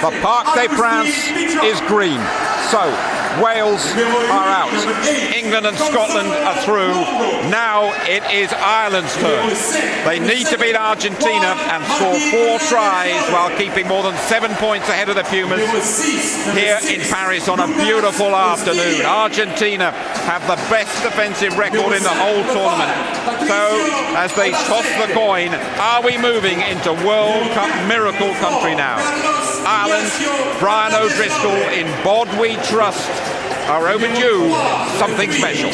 The Parc des Princes is green. So, Wales are out. England and Scotland are through. Now it is Ireland's turn. They need to beat Argentina and score 4 tries while keeping more than 7 points ahead of the Pumas here in Paris on a beautiful afternoon. Argentina have the best defensive record in the whole tournament. So, as they toss the coin, are we moving into World Cup miracle country now? Ireland, Brian O'Driscoll, in bod we trust, are overdue something special.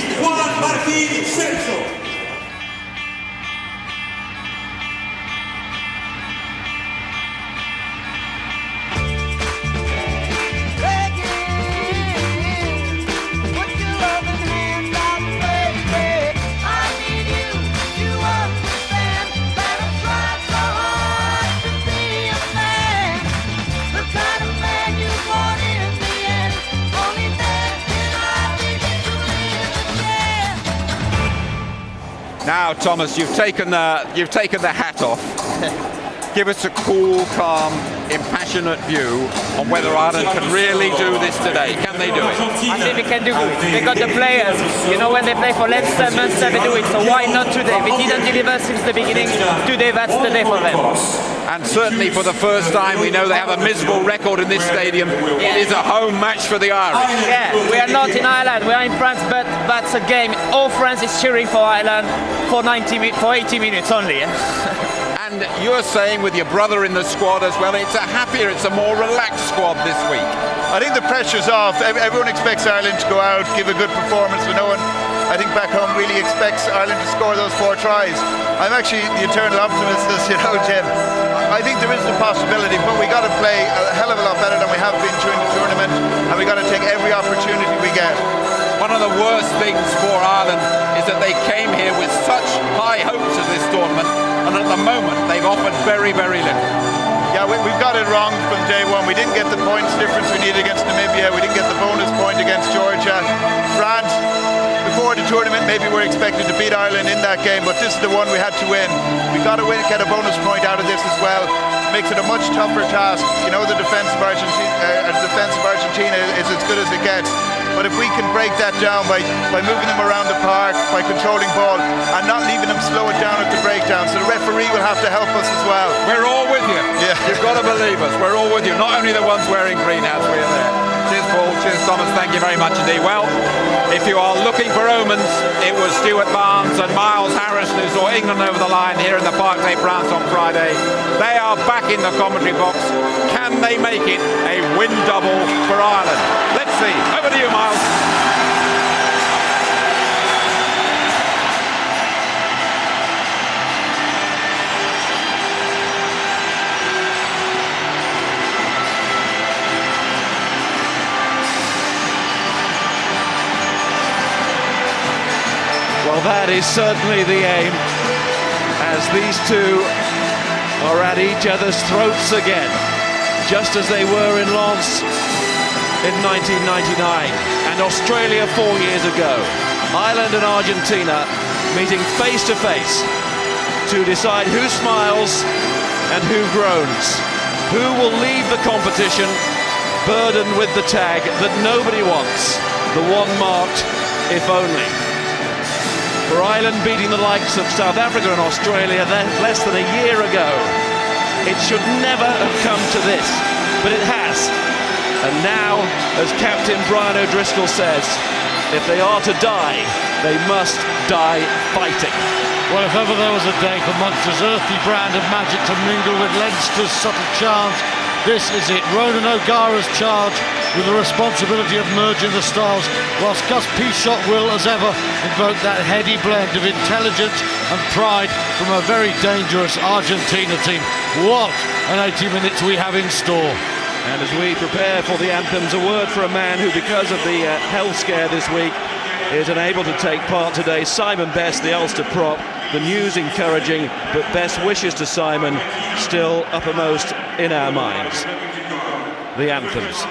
Now, Thomas, you've taken the hat off. Give us a cool, calm, impassionate view on whether Ireland can really do this today. Can they do it? I think they can do it. They got the players. You know, when they play for Leinster, Munster, they do it. So why not today? They didn't deliver since the beginning. Today, that's the day for them. And certainly for the first time, we know they have a miserable record in this stadium. It is a home match for the Irish. Yeah, we are not in Ireland. We are in France, but that's a game. All France is cheering for Ireland for 80 minutes only. And you're saying with your brother in the squad as well, it's a more relaxed squad this week. I think the pressure's off. Everyone expects Ireland to go out, give a good performance, but no one, I think, back home really expects Ireland to score those 4 tries. I'm actually the eternal optimist, as you know, Jim. I think there is a possibility, but we got to play a hell of a lot better than we have been during the tournament, and we got to take every opportunity we get. One of the worst things for Ireland is that they came here with such high hopes of this tournament, and at the moment they've offered very, very little. Yeah, we've got it wrong from day one. We didn't get the points difference we needed against Namibia. We didn't get the bonus point against Georgia. France, before the tournament, maybe we're expected to beat Ireland in that game, but this is the one we had to win. We got to get a bonus point out of this as well. It makes it a much tougher task. You know, the defense of Argentina is as good as it gets. But if we can break that down by moving them around the park, by controlling ball, and not leaving them slow it down at the breakdown, so the referee will have to help us as well. We're all with you. Yeah. You've got to believe us. We're all with you. Not only the ones wearing green hats, we're there. Cheers, Paul. Cheers, Thomas. Thank you very much indeed. Well, if you are looking for omens, it was Stuart Barnes and Miles Harris who saw England over the line here in the Parc des Princes on Friday. They are back in the commentary box. Can they make it a win double for Ireland? Let's see. Over to you, Miles. Well, that is certainly the aim, as these two are at each other's throats again, just as they were in Lens in 1999 and Australia 4 years ago. Ireland and Argentina meeting face to face to decide who smiles and who groans, who will leave the competition burdened with the tag that nobody wants, the one marked "if only." For Ireland beating the likes of South Africa and Australia less than a year ago, it should never have come to this, but it has. And now, as Captain Brian O'Driscoll says, if they are to die, they must die fighting. Well, if ever there was a day for Munster's earthy brand of magic to mingle with Leinster's subtle charms, this is it. Ronan O'Gara's charge with the responsibility of merging the styles, whilst Gus Pichot will, as ever, invoke that heady blend of intelligence and pride from a very dangerous Argentina team. What an 80 minutes we have in store. And as we prepare for the anthems, a word for a man who, because of the health scare this week, is unable to take part today. Simon Best, the Ulster prop. The news encouraging, but best wishes to Simon still uppermost in our minds. The anthems.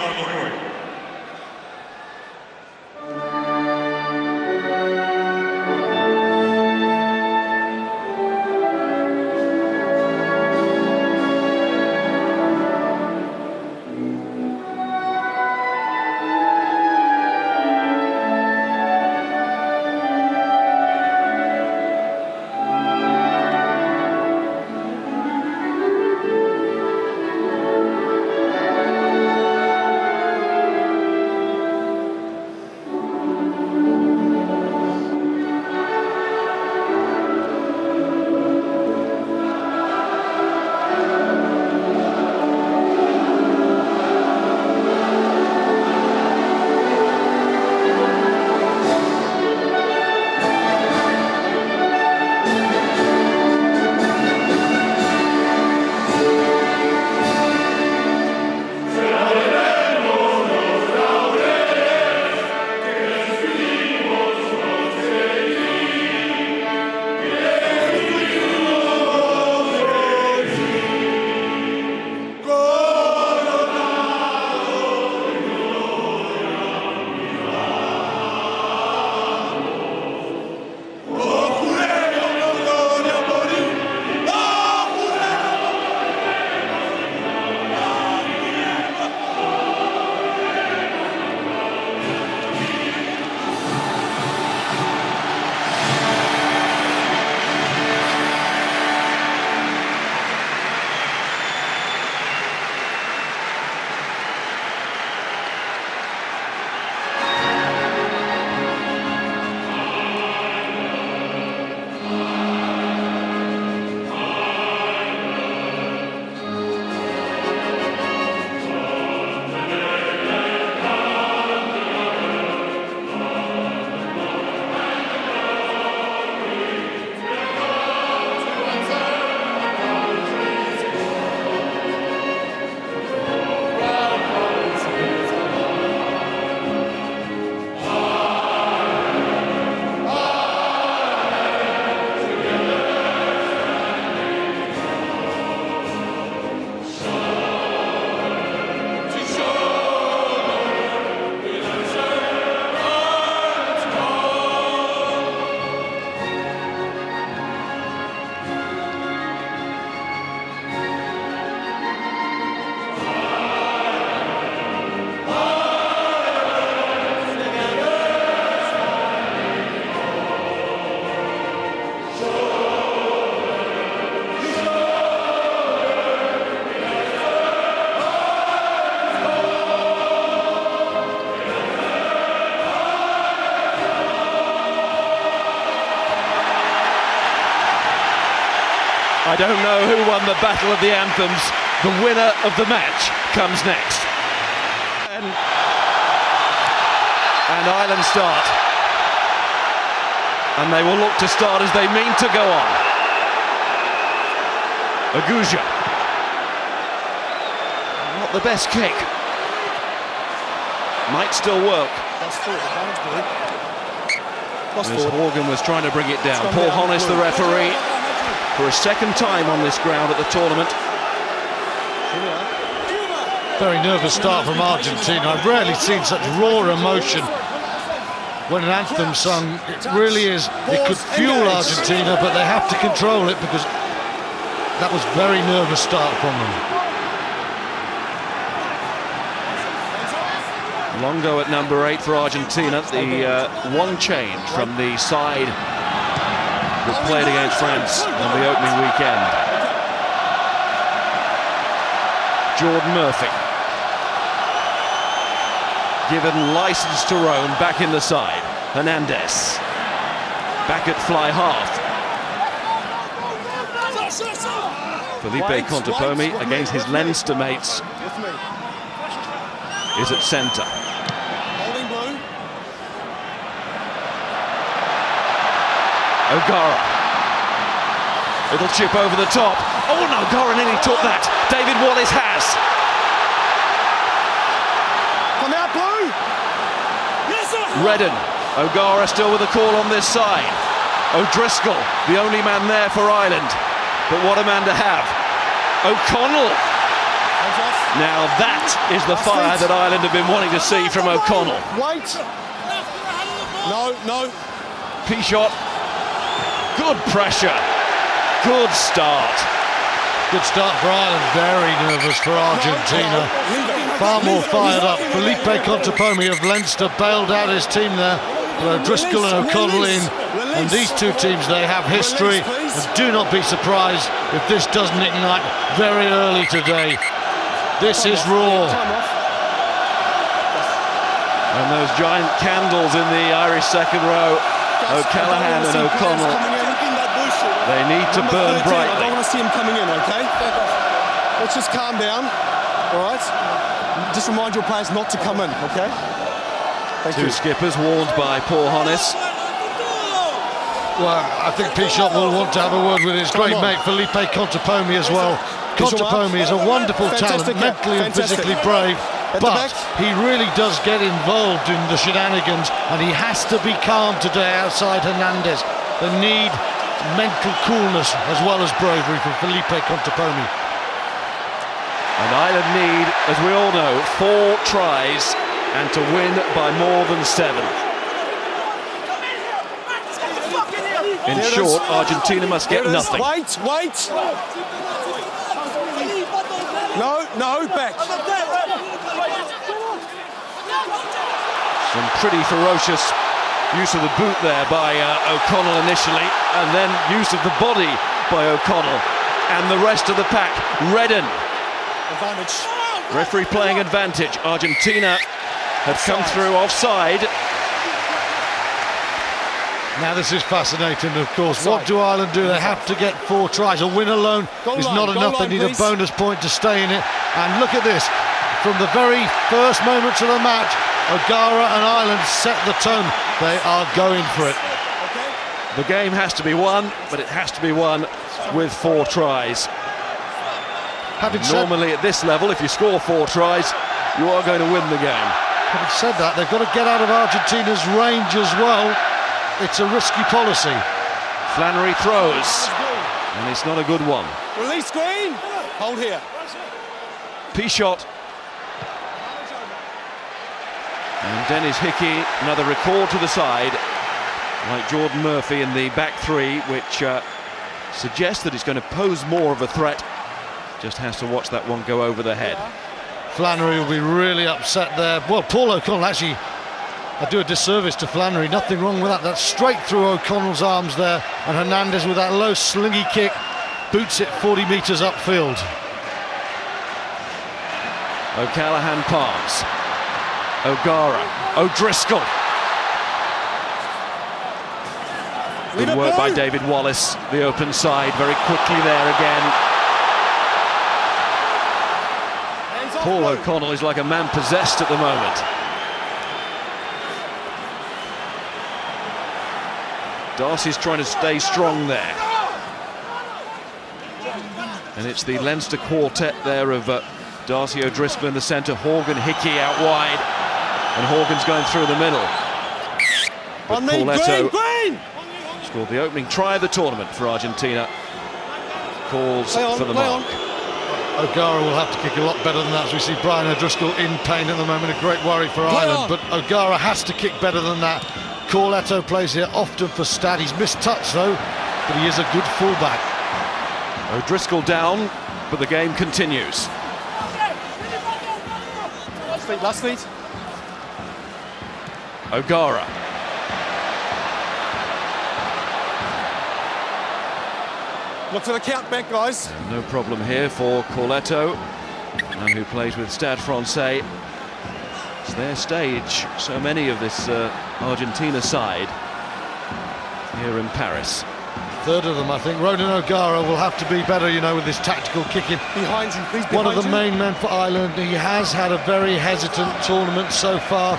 I don't know who won the Battle of the Anthems. The winner of the match comes next. And Ireland start. And they will look to start as they mean to go on. Aguja. Not the best kick. Might still work. As Horgan was trying to bring it down. Paul Honiss, the referee, for a second time on this ground at the tournament. Very nervous start from Argentina. I've rarely seen such raw emotion when an anthem's sung. It really is. It could fuel Argentina, but they have to control it because that was very nervous start from them. Longo at number 8 for Argentina. The one change from the side that played against France on the opening weekend. Jordan Murphy. Given license to roam, back in the side. Hernandez. Back at fly half. Felipe Contepomi against his Leinster mates is at centre. O'Gara. It'll chip over the top. Oh no, O'Gara nearly took that. David Wallace has. Come out, Blue! Yes, sir! Redden. O'Gara still with a call on this side. O'Driscoll, the only man there for Ireland. But what a man to have. O'Connell. Now that is the fire that Ireland have been wanting to see from O'Connell. Wait! No. P-shot. Good pressure. Good start. Good start for Ireland, very nervous for Argentina. Far more fired up. Felipe Contepomi of Leinster bailed out his team there. But O'Driscoll and O'Connell in. And these two teams, they have history. And do not be surprised if this doesn't ignite very early today. This is raw. And those giant candles in the Irish second row, O'Callaghan and O'Connell, they need to burn brightly. I don't want to see him coming in, okay? Let's just calm down, all right? Just remind your players not to come in, okay? Thank you. Two skippers warned by Paul Honiss. Well, I think Pichot will want to have a word with his great mate Felipe Contepomi as well. Contepomi is a wonderful talent, mentally and physically brave, but he really does get involved in the shenanigans, and he has to be calm today outside Hernandez. They need mental coolness as well as bravery from Felipe Contepomi. And Ireland need, as we all know, 4 tries and to win by more than 7. In short, Argentina must get nothing. Wait! No, back. Some pretty ferocious use of the boot there by O'Connell initially, and then use of the body by O'Connell. And the rest of the pack, Redden. Advantage. Referee playing advantage. Argentina have come through offside. Now this is fascinating, of course. What do Ireland do? They have to get 4 tries. A win alone is not enough. They need a bonus point to stay in it. And look at this. From the very first moments of the match, O'Gara and Ireland set the tone. They are going for it. The game has to be won, but it has to be won with 4 tries. Normally at this level, if you score 4 tries, you are going to win the game. Having said that, they've got to get out of Argentina's range as well. It's a risky policy. Flannery throws, and it's not a good one. Release Green. Hold here. P-shot. And Dennis Hickey, another record to the side, like Jordan Murphy in the back 3, which suggests that he's going to pose more of a threat. Just has to watch that one go over the head. Flannery will be really upset there. Well, Paul O'Connell, actually, I do a disservice to Flannery. Nothing wrong with that. That's straight through O'Connell's arms there. And Hernandez with that low slingy kick boots it 40 metres upfield. O'Callaghan palms. O'Gara. O'Driscoll. Good work by David Wallace, the open side, very quickly there again. Paul O'Connell is like a man possessed at the moment. Darcy's trying to stay strong there. And it's the Leinster quartet there of Darcy O'Driscoll in the centre, Horgan Hickey out wide, and Horgan's going through the middle. But Pauletto scored the opening try of the tournament for Argentina. Calls for the mark. O'Gara will have to kick a lot better than that, as we see Brian O'Driscoll in pain at the moment, a great worry for Ireland, but O'Gara has to kick better than that. Pauletto plays here often for Stad. He's missed touch though, but he is a good fullback. O'Driscoll down, but the game continues. Last feet. O'Gara. Look for the count back, guys. No problem here for Pauletto, man who plays with Stade Francais. It's their stage, so many of this Argentina side here in Paris. Third of them, I think. Ronan O'Gara will have to be better, you know, with his tactical kicking. Behind you, please. One of the main men for Ireland. He has had a very hesitant tournament so far.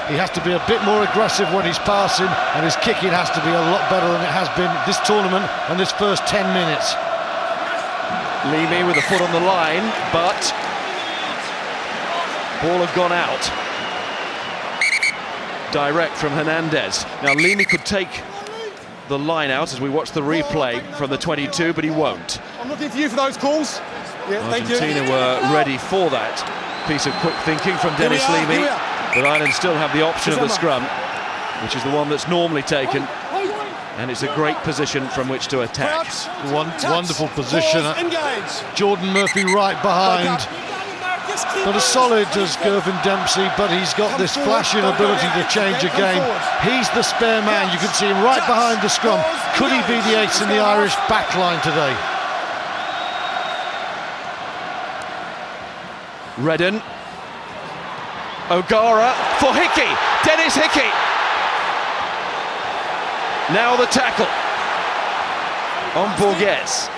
He has to be a bit more aggressive when he's passing, and his kicking has to be a lot better than it has been this tournament and this first 10 minutes. Leamy with a foot on the line, but ball had gone out. Direct from Hernandez. Now Leamy could take the line out as we watch the replay from the 22, but he won't. I'm looking for you for those calls. Yeah, Argentina were ready for that piece of quick thinking from Dennis Leamy, but Ireland still have the option of the scrum, which is the one that's normally taken, and it's a great position from which to attack. Wonderful position. Jordan Murphy right behind. Not as solid as Gervin Dempsey, but he's got this flashing ability to change a game. He's the spare man. You can see him right behind the scrum. Could he be the ace in the Irish backline today? Redden. O'Gara for Hickey. Dennis Hickey. Now the tackle on Borges.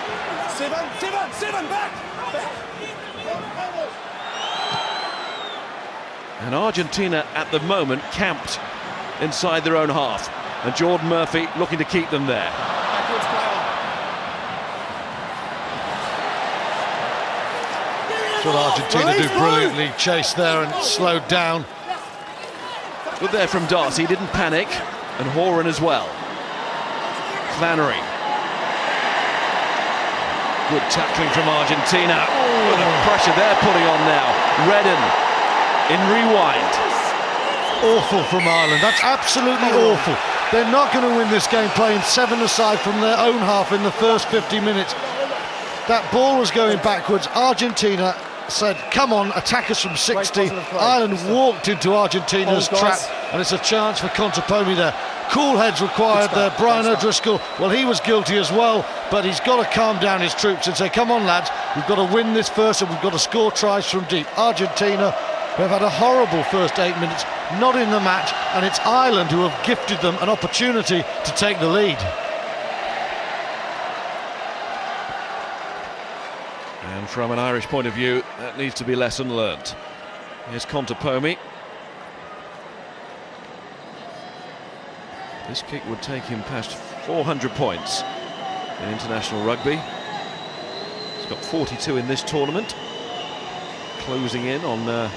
Seven, back. And Argentina at the moment camped inside their own half, and Jordan Murphy looking to keep them there. That's what Argentina do brilliantly, chase there and slowed down. Good there from Darcy, he didn't panic, and Horan as well. Flannery. Good tackling from Argentina. Oh, the pressure they're putting on now. Redden in rewind. Awful from Ireland, that's absolutely awful. They're not going to win this game playing 7 aside from their own half in the first 50 minutes. That ball was going backwards. Argentina said, come on, attack us from 60. Ireland walked into Argentina's trap, and it's a chance for Contepomi there. Cool heads required there. Brian O'Driscoll, well, he was guilty as well, but he's got to calm down his troops and say, come on, lads, we've got to win this first, and we've got to score tries from deep. Argentina, who have had a horrible first 8 minutes, not in the match, and it's Ireland who have gifted them an opportunity to take the lead. And from an Irish point of view, that needs to be lesson learnt. Here's Contepomi. This kick would take him past 400 points in international rugby. He's got 42 in this tournament. Closing in on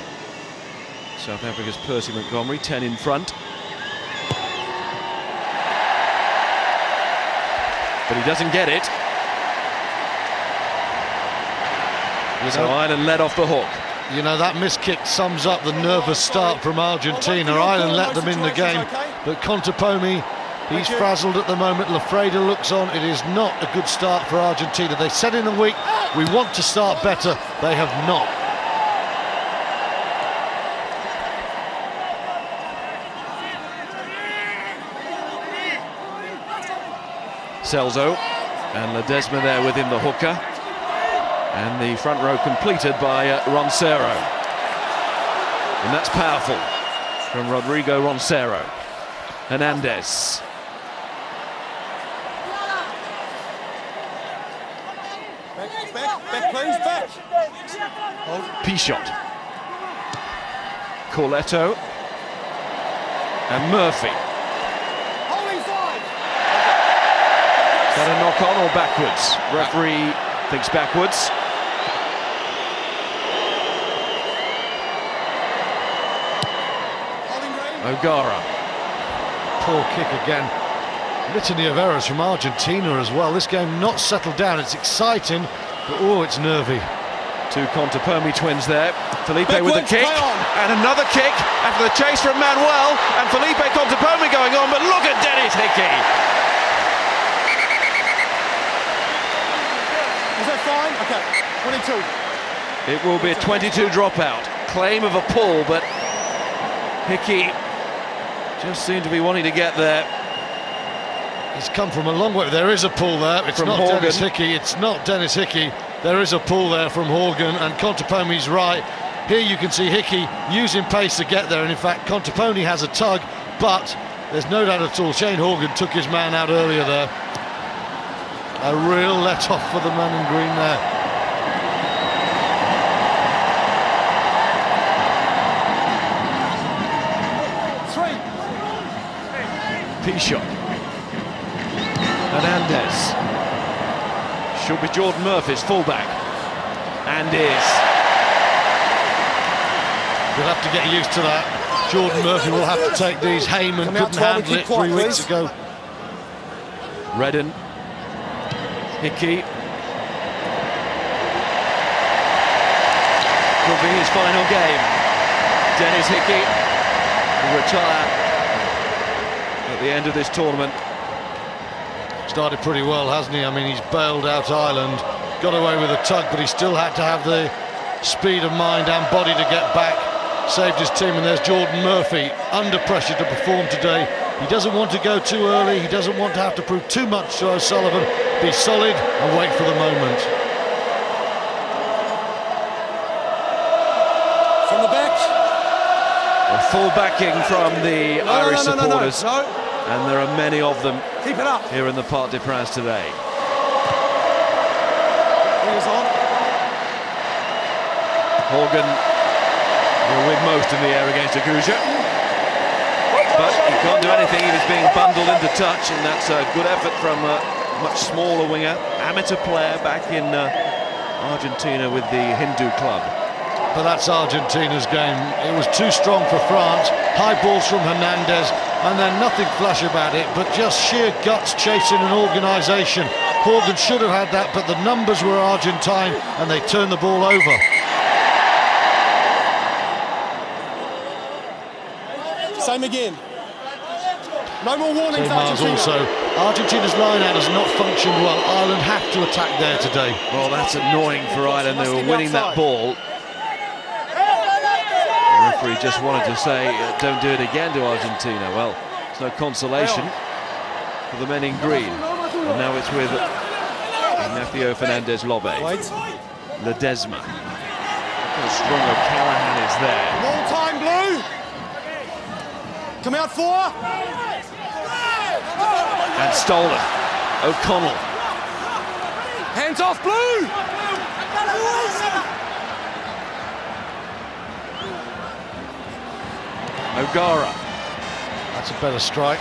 South Africa's Percy Montgomery, 10 in front. But he doesn't get it. So Ireland led off the hook. You know, that missed kick sums up the nervous start from Argentina. Ireland let them in the game, but Contepomi, he's frazzled at the moment. Lafreda looks on. It is not a good start for Argentina. They said in the week, we want to start better. They have not. Celso and Ledesma there with him, the hooker. And the front row completed by Roncero. And that's powerful from Rodrigo Roncero. Hernandez. Back, please, back. Pichot. Corletto. And Murphy. Is that a knock-on or backwards? Referee thinks backwards. O'Gara. Poor kick again. Litany of errors from Argentina as well. This game not settled down. It's exciting, but oh, it's nervy. Two Contepomi twins there. Felipe with the kick, and another kick after the chase from Manuel, and Felipe Contepomi going on, but look at Dennis Hickey. Is that fine? Okay, 22. It will be a 22 dropout. Claim of a pull, but Hickey just seemed to be wanting to get there. He's come from a long way. There is a pull there. It's from not Horgan. Dennis Hickey. It's not Dennis Hickey. There is a pull there from Horgan, and Contepomi's right. Here you can see Hickey using pace to get there, and in fact Contepomi has a tug, but there's no doubt at all Shane Horgan took his man out earlier there. A real let-off for the man in green there. Pichot. Hernandez. Should be Jordan Murphy's fullback. And is. We'll have to get used to that. Jordan Murphy will have to take these. Heyman couldn't handle it 3 weeks ago. Redden. Hickey. Could be his final game. Dennis Hickey will retire at the end of this tournament. Started pretty well, hasn't he? I mean, he's bailed out Ireland, got away with a tug, but he still had to have the speed of mind and body to get back. Saved his team, and there's Jordan Murphy under pressure to perform today. He doesn't want to go too early. He doesn't want to have to prove too much to O'Sullivan. Be solid and wait for the moment. From the back. A full backing from the Irish supporters. No. And there are many of them Keep it up. here in the Parc des Princes today. Fingers on. Horgan will win most in the air against Aguja. But he can't do anything if he's being bundled into touch, and that's a good effort from a much smaller winger, amateur player back in Argentina with the Hindu club. But that's Argentina's game. It was too strong for France. High balls from Hernandez, and then nothing flash about it, but just sheer guts chasing an organisation. Horgan should have had that, but the numbers were Argentine, and they turned the ball over. Same again. No more warnings, Miles Argentina. also. Argentina's line-out has not functioned well. Ireland have to attack there today. Well, that's annoying for Ireland. They were winning that ball. The referee just wanted to say, don't do it again to Argentina. Well, it's no consolation for the men in green. And now it's with Ignacio Fernandez-Lobe. Ledesma. Look how strong O'Callaghan is there. Long time, Blue. Come out for. And stolen. O'Connell. Hands off, Blue. O'Gara. That's a better strike.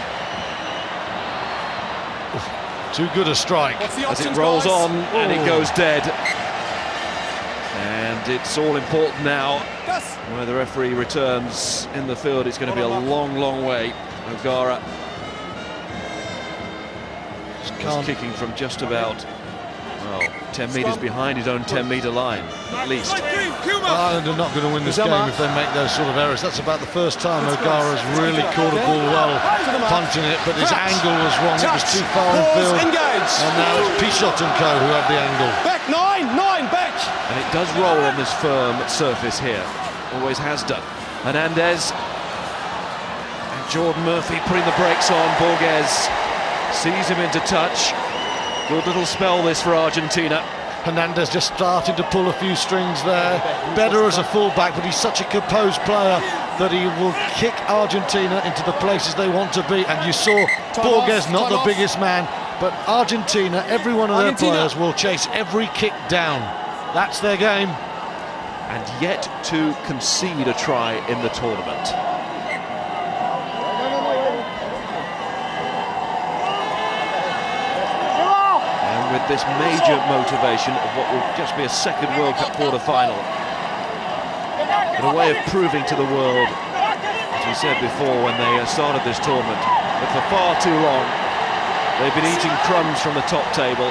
Oof, too good a strike. As it rolls on, and it goes dead. And it's all important now. Where the referee returns in the field, it's going to be a long, long way. O'Gara is kicking from just about, well, 10 metres behind his own 10-metre line, at least. Ireland are not going to win this game if they make those sort of errors. That's about the first time O'Gara's really caught a ball well, punting it, but his angle was wrong. It was too far in field. And now it's Pichot and co who have the angle. Back, nine, back. And it does roll on this firm surface here. Always has done. Hernandez and Jordan Murphy putting the brakes on. Borges sees him into touch. Good little spell this for Argentina. Hernandez just started to pull a few strings there. Better as a fullback, but he's such a composed player that he will kick Argentina into the places they want to be. And you saw Borges, not the biggest man, But Argentina, every one of their players will chase every kick down. That's their game. And yet to concede a try in the tournament. And with this major motivation of what will just be a second World Cup quarter-final, but a way of proving to the world, as we said before when they started this tournament, that for far too long they've been eating crumbs from the top table,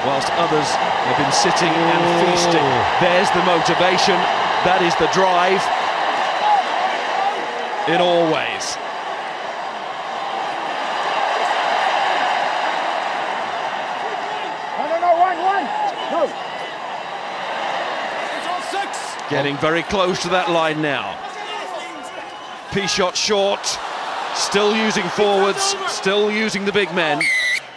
whilst others have been sitting and feasting. There's the motivation, that is the drive, in all ways. Getting very close to that line now. P-shot short, still using forwards, still using the big men.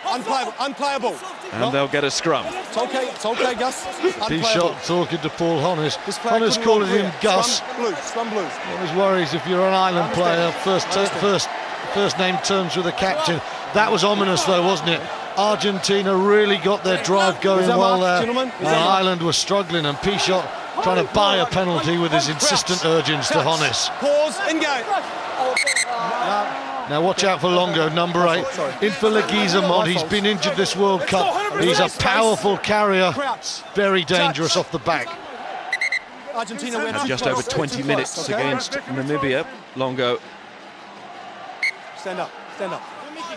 Unplayable. And they'll get a scrum. It's okay, Gus. P-shot talking to Paul Honiss. Honiss calling him Gus. Scrum blues. Always worries if you're an Ireland player, first name terms with the captain. That was ominous though, wasn't it? Argentina really got their drive going well there. And Ireland was struggling, and P-shot trying to buy a penalty with his insistent urgings to Honiss. Pause, engage. Now watch out for Longo, number 8. In for Leguizamon. He's been injured this World Cup. He's a powerful carrier. Very dangerous off the back. And just over 20 minutes against Namibia. Longo. Stand up.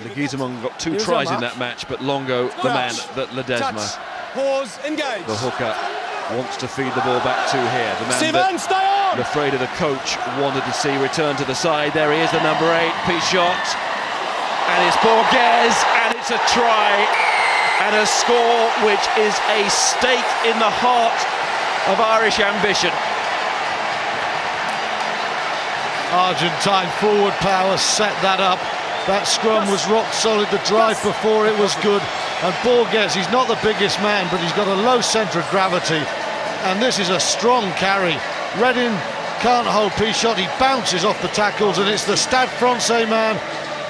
Leguizamon got 2 tries in that match, but Longo, the man that Ledesma, pause, engage. the hooker, wants to feed the ball back to here. The man that, afraid of the coach, wanted to see return to the side. There he is, the number 8, P-shot. And it's Borges, and it's a try. And a score which is a stake in the heart of Irish ambition. Argentine forward power set that up. That scrum was rock solid. The drive before it was good. And Borges, he's not the biggest man, but he's got a low centre of gravity. And this is a strong carry. Reddin can't hold P-shot. He bounces off the tackles, and it's the Stade Francais man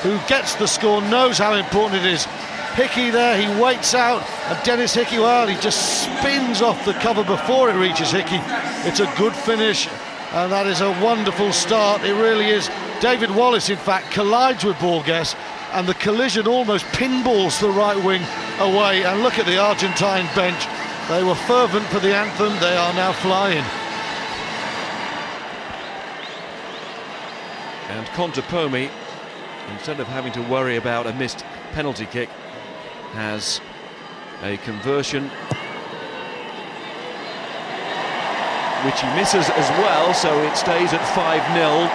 who gets the score, knows how important it is. Hickey there, he waits out, and Dennis Hickey, well, he just spins off the cover before it reaches Hickey. It's a good finish, and that is a wonderful start. It really is. David Wallace, in fact, collides with Borges, and the collision almost pinballs the right wing away. And look at the Argentine bench. They were fervent for the anthem. They are now flying. And Contepomi, instead of having to worry about a missed penalty kick, has a conversion which he misses as well, so it stays at 5-0.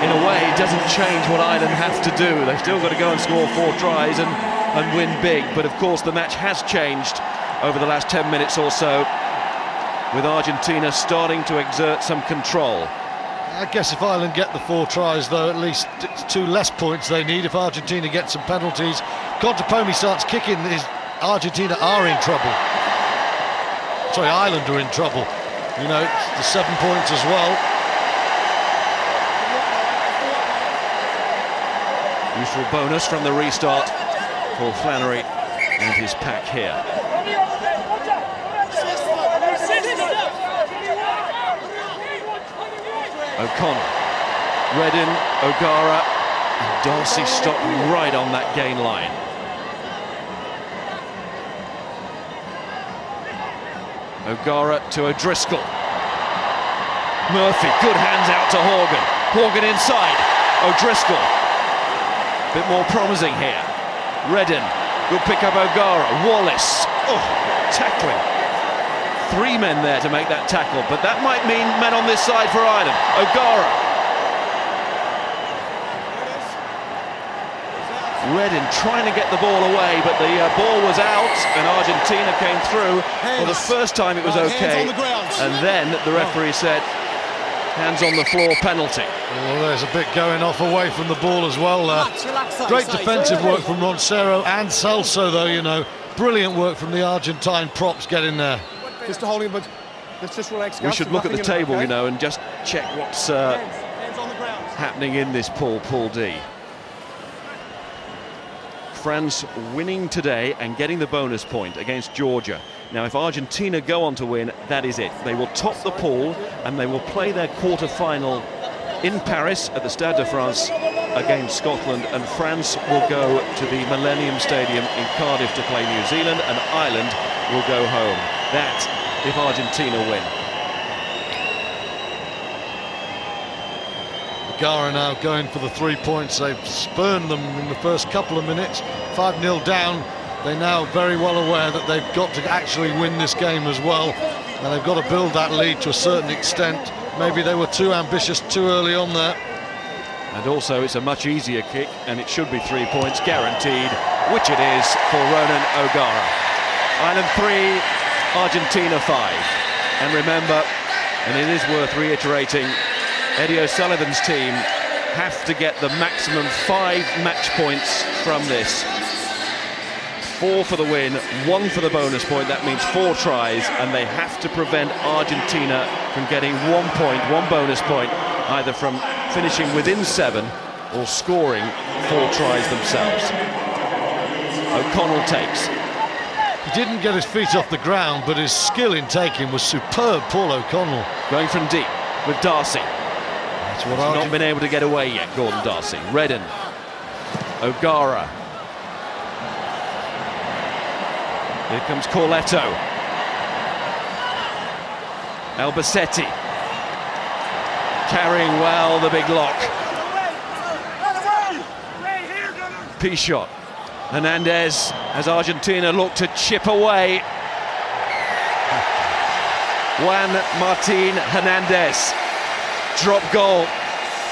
In a way, it doesn't change what Ireland have to do. They've still got to go and score 4 tries and win big. But of course, the match has changed over the last 10 minutes or so, with Argentina starting to exert some control. I guess if Ireland get the 4 tries, though, at least it's 2 less points they need. If Argentina gets some penalties, Contepomi starts kicking, Argentina are in trouble. Sorry, Ireland are in trouble. You know, the 7 points as well. Useful bonus from the restart for Flannery and his pack here. O'Connell, Reddin, O'Gara, and Darcy stopped right on that gain line. O'Gara to O'Driscoll. Murphy, good hands out to Horgan. Horgan inside. O'Driscoll. Bit more promising here. Reddin, good pick up O'Gara. Wallace, tackling. 3 men there to make that tackle, but that might mean men on this side for Ireland. O'Gara. Reddin trying to get the ball away, but the ball was out and Argentina came through. For the first time it was okay, and then the referee said hands on the floor penalty. Well, there's a bit going off away from the ball as well there. Great defensive work from Roncero and Celso, though, you know. Brilliant work from the Argentine props getting there. Just holding, but let's just relax. We should look at the table, you know, and just check what's happening in this pool, Pool D. France winning today and getting the bonus point against Georgia. Now, if Argentina go on to win, that is it. They will top the pool and they will play their quarter-final in Paris at the Stade de France against Scotland, and France will go to the Millennium Stadium in Cardiff to play New Zealand, and Ireland will go home. That if Argentina win. O'Gara now going for the 3 points. They've spurned them in the first couple of minutes. 5-0 down. They're now very well aware that they've got to actually win this game as well, and they've got to build that lead to a certain extent. Maybe they were too ambitious too early on there. And also it's a much easier kick, and it should be 3 points guaranteed, which it is for Ronan O'Gara. Ireland 3, Argentina 5. And remember, and it is worth reiterating, Eddie O'Sullivan's team have to get the maximum 5 match points from this. 4 for the win, 1 for the bonus point. That means 4 tries, and they have to prevent Argentina from getting 1 point, 1 bonus point, either from finishing within 7 or scoring 4 tries themselves. O'Connell takes. He didn't get his feet off the ground, but his skill in taking was superb, Paul O'Connell. Going from deep with Darcy. That's what He's not been able to get away yet, Gordon Darcy. Redden. O'Gara. Here comes Corletto. Albacete. Carrying well the big lock. Pichot. Hernandez as Argentina look to chip away. Juan Martin Hernandez. Drop goal.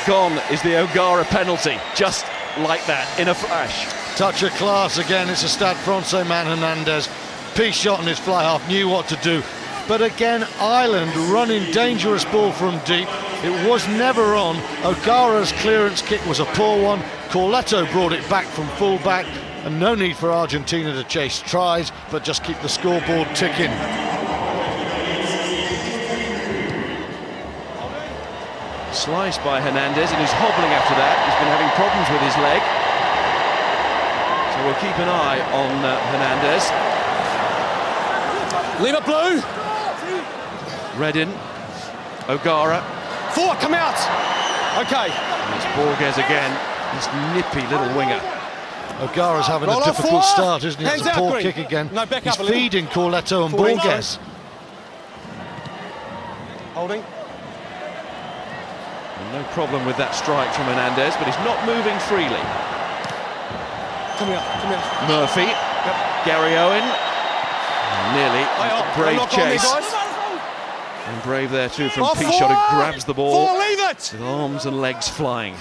Gone is the O'Gara penalty. Just like that, in a flash. Touch of class again. It's a Stade Francais man, Hernandez. Pichot and his fly half knew what to do. But again, Ireland running dangerous ball from deep. It was never on. O'Gara's clearance kick was a poor one. Corletto brought it back from full back, and no need for Argentina to chase tries, but just keep the scoreboard ticking. Sliced by Hernandez, and he's hobbling after that. He's been having problems with his leg. So we'll keep an eye on Hernandez. Leave it blue. Redden. O'Gara. Forward, come out. Okay. And it's Borges again. This nippy little winger. O'Gara's having Roll a off difficult forward. start, isn't he? It's Hands a out, poor Green. kick again. No, back He's up a little. feeding Corletto and Forward. Borges. Holding. No problem with that strike from Hernandez, but he's not moving freely. Come here. Murphy. Gary Owen. Nearly. Brave Lock on me, chase. guys. And brave there too from Off Pichot, forward. who grabs the ball Forward, leave it. with arms and legs flying.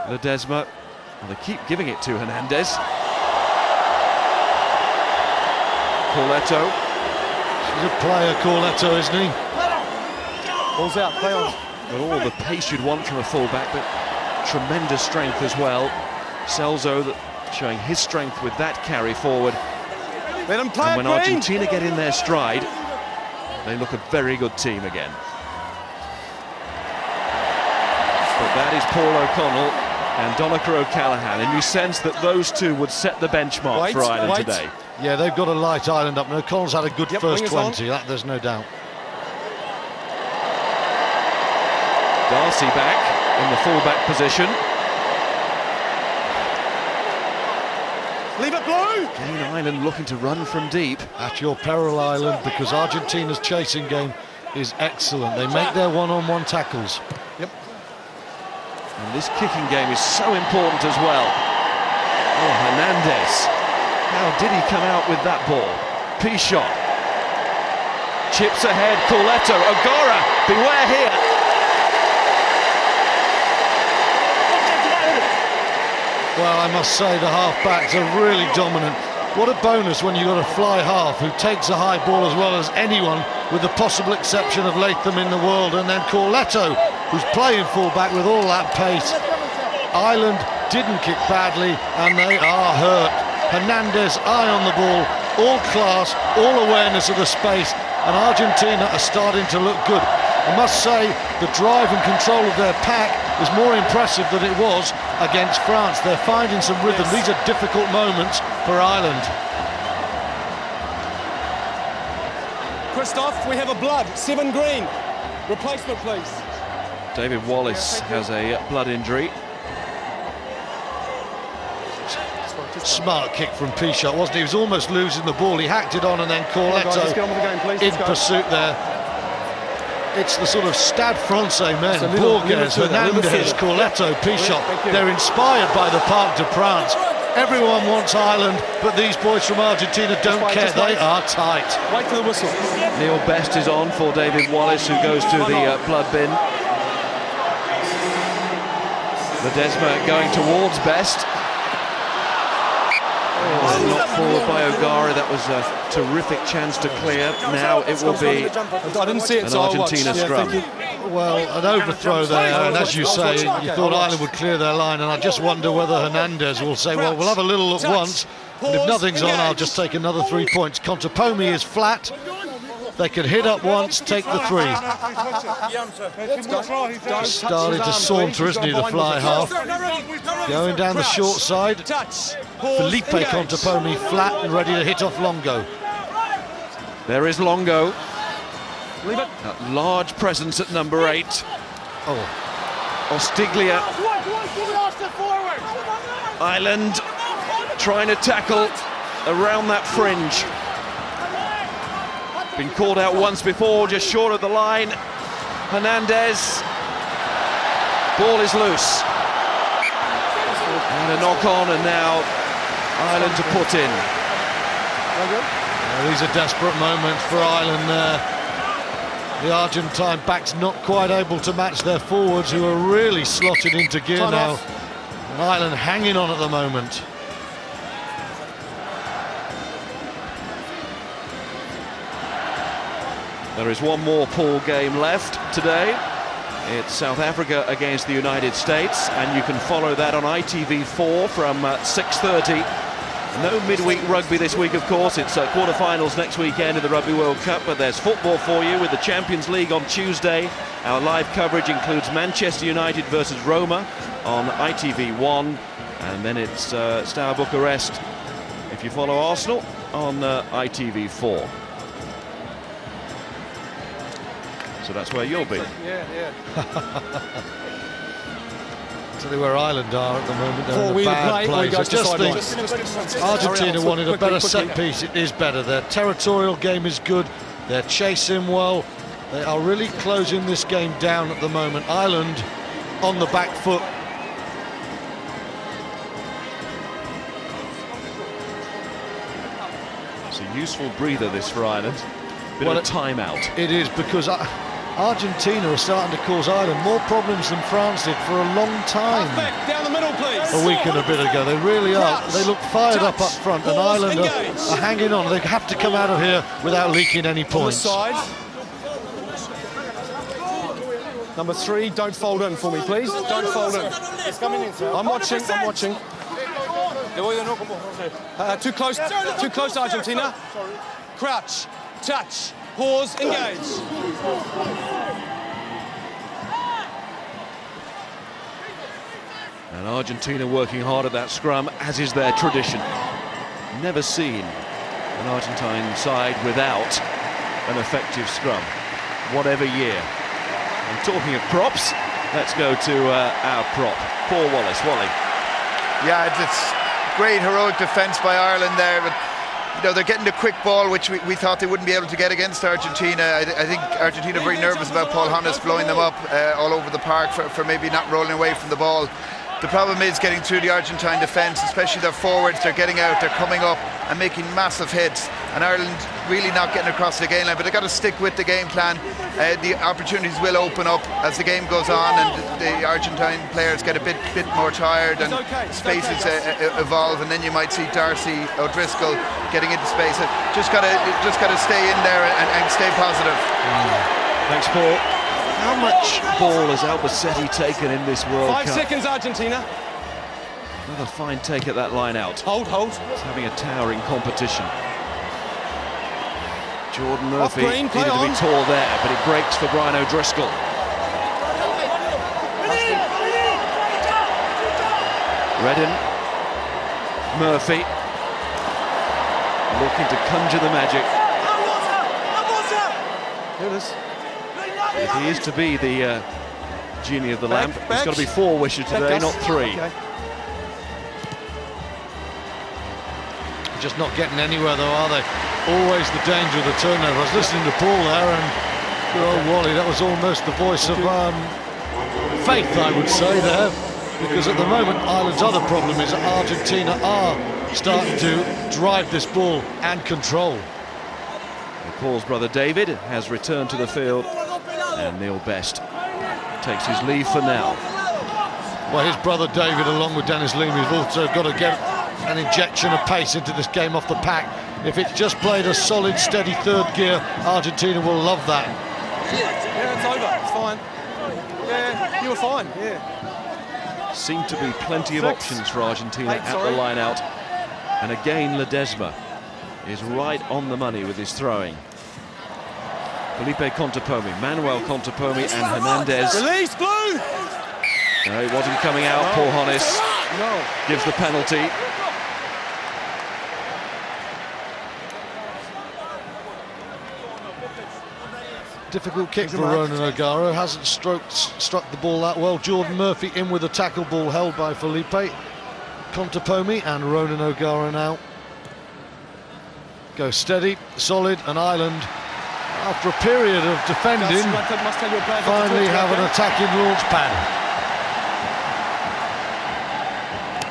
Ledesma, well, they keep giving it to Hernandez. Corletto. He's a player, Corletto, isn't he? Ball's out, play on. But all the pace you'd want from a fullback, but tremendous strength as well. Celso showing his strength with that carry forward. Let him play. And when Argentina get in their stride, they look a very good team again. But that is Paul O'Connell and Donnacha O'Callaghan, and you sense that those two would set the benchmark for Ireland today. Yeah, they've got to light Ireland up. And O'Connell's had a good first wingers 20, that there's no doubt. Darcy back in the full-back position. Leave it blue. Again, Ireland looking to run from deep. At your peril, Ireland, because Argentina's chasing game is excellent. They make their one-on-one tackles. And this kicking game is so important as well. Oh, Hernandez. How did he come out with that ball? Pichot. Chips ahead, Corletto. O'Gara, beware here. Well, I must say the half-backs are really dominant. What a bonus when you've got a fly half who takes a high ball as well as anyone, with the possible exception of Latham in the world, and then Corletto, who's playing full-back with all that pace. Ireland didn't kick badly, and they are hurt. Hernandez, eye on the ball, all class, all awareness of the space, and Argentina are starting to look good. I must say, the drive and control of their pack is more impressive than it was against France. They're finding some rhythm. These are difficult moments for Ireland. Christoph, we have a blood. 7 green. Replacement, please. David Wallace has a blood injury. Smart kick from Pichot, wasn't he? He was almost losing the ball. He hacked it on, and then Corletto in pursuit there. It's the sort of Stade Francais men. Borges, Hernandez, Corletto, Pichot. They're inspired by the Parc de France. Everyone wants Ireland, but these boys from Argentina don't care. They are tight. Wait for the whistle. Neil Best is on for David Wallace, who goes to the blood bin. Ledesma going towards Best. Oh, knocked forward by O'Gara. That was a terrific chance to clear. Now it will be an Argentina scrum. Well, an overthrow there, and as you say, you thought Ireland would clear their line, and I just wonder whether Hernandez will say, well, we'll have a little look once, and if nothing's on, I'll just take another 3 points. Contepomi is flat. They can hit up once, take the 3. Starting to saunter, isn't he, the fly half. Going down the short side. Felipe Contepomi flat and ready to hit off Longo. There is Longo. That large presence at number 8. Oh, Ostiglia. Ireland trying to tackle around that fringe. Been called out once before, just short of the line. Hernandez. Ball is loose. And a knock on, and now Ireland to put in. these are desperate moments for Ireland there. The Argentine backs not quite able to match their forwards, who are really slotted into gear now. And Ireland hanging on at the moment. There is one more pool game left today. It's South Africa against the United States, and you can follow that on ITV4 from 6:30. No midweek rugby this week, of course. It's quarterfinals next weekend of the Rugby World Cup, but there's football for you with the Champions League on Tuesday. Our live coverage includes Manchester United versus Roma on ITV1, and then it's Steaua Bucharest, if you follow Arsenal, on ITV4. So that's where you'll be. Tell you where Ireland are at the moment. They're in a bad place. I just think Argentina wanted a better set piece. It is better. Their territorial game is good. They're chasing well. They are really closing this game down at the moment. Ireland on the back foot. It's a useful breather, this, for Ireland. Bit of a timeout. It is, because Argentina are starting to cause Ireland more problems than France did for a long time. Down the middle, please. A week and a bit ago. They really are. They look fired up front, and Ireland are hanging on. They have to come out of here without leaking any points. Number 3, don't fold in for me, please. Don't fold in. It's coming in, sir. I'm watching. Too close, Argentina. Crouch, touch, pause, engage. And Argentina working hard at that scrum, as is their tradition. Never seen an Argentine side without an effective scrum, whatever year. And talking of props, let's go to our prop, Paul Wallace. Wally. Yeah, it's great heroic defence by Ireland there, but you know, they're getting the quick ball, which we thought they wouldn't be able to get against Argentina. I think Argentina are very nervous about Paul Honiss blowing them up all over the park for maybe not rolling away from the ball. The problem is getting through the Argentine defence, especially their forwards. They're getting out, they're coming up and making massive hits, and Ireland really not getting across the game line, but they've got to stick with the game plan. The opportunities will open up as the game goes on, and the Argentine players get a bit more tired, and spaces evolve, and then you might see Darcy O'Driscoll getting into space. Just got to stay in there and stay positive. Thanks, Paul. How much ball has Albacete taken in this World Cup? 5 seconds, Argentina. Another fine take at that line out. Hold. It's having a towering competition. Jordan Murphy needed to be tall there, but it breaks for Brian O'Driscoll. Redden, Murphy, looking to conjure the magic. If he is to be the genie of the lamp, he's got to be 4 wishes today, not 3. Okay. Just not getting anywhere though, are they? Always the danger of the turnover. I was listening to Paul there, and good old Wally, that was almost the voice of faith, I would say there, because at the moment Ireland's other problem is that Argentina are starting to drive this ball and control. Paul's brother David has returned to the field, and Neil Best takes his leave for now. Well, his brother David, along with Dennis Leamy, have also got to get an injection of pace into this game off the pack. If it's just played a solid, steady third gear, Argentina will love that. Yeah, it's over. It's fine. Yeah, you were fine. Yeah. Seem to be plenty of options for Argentina at the line out. And again, Ledesma is right on the money with his throwing. Felipe Contepomi, Manuel Contepomi and Hernandez. Release, Blue! No, it wasn't coming out. Paul Honiss gives the penalty. Difficult kick for Ronan O'Gara, hasn't struck the ball that well. Jordan Murphy in with a tackle ball held by Felipe Contepomi, and Ronan O'Gara now go steady, solid, and Ireland, after a period of defending, finally have an attacking launch pad.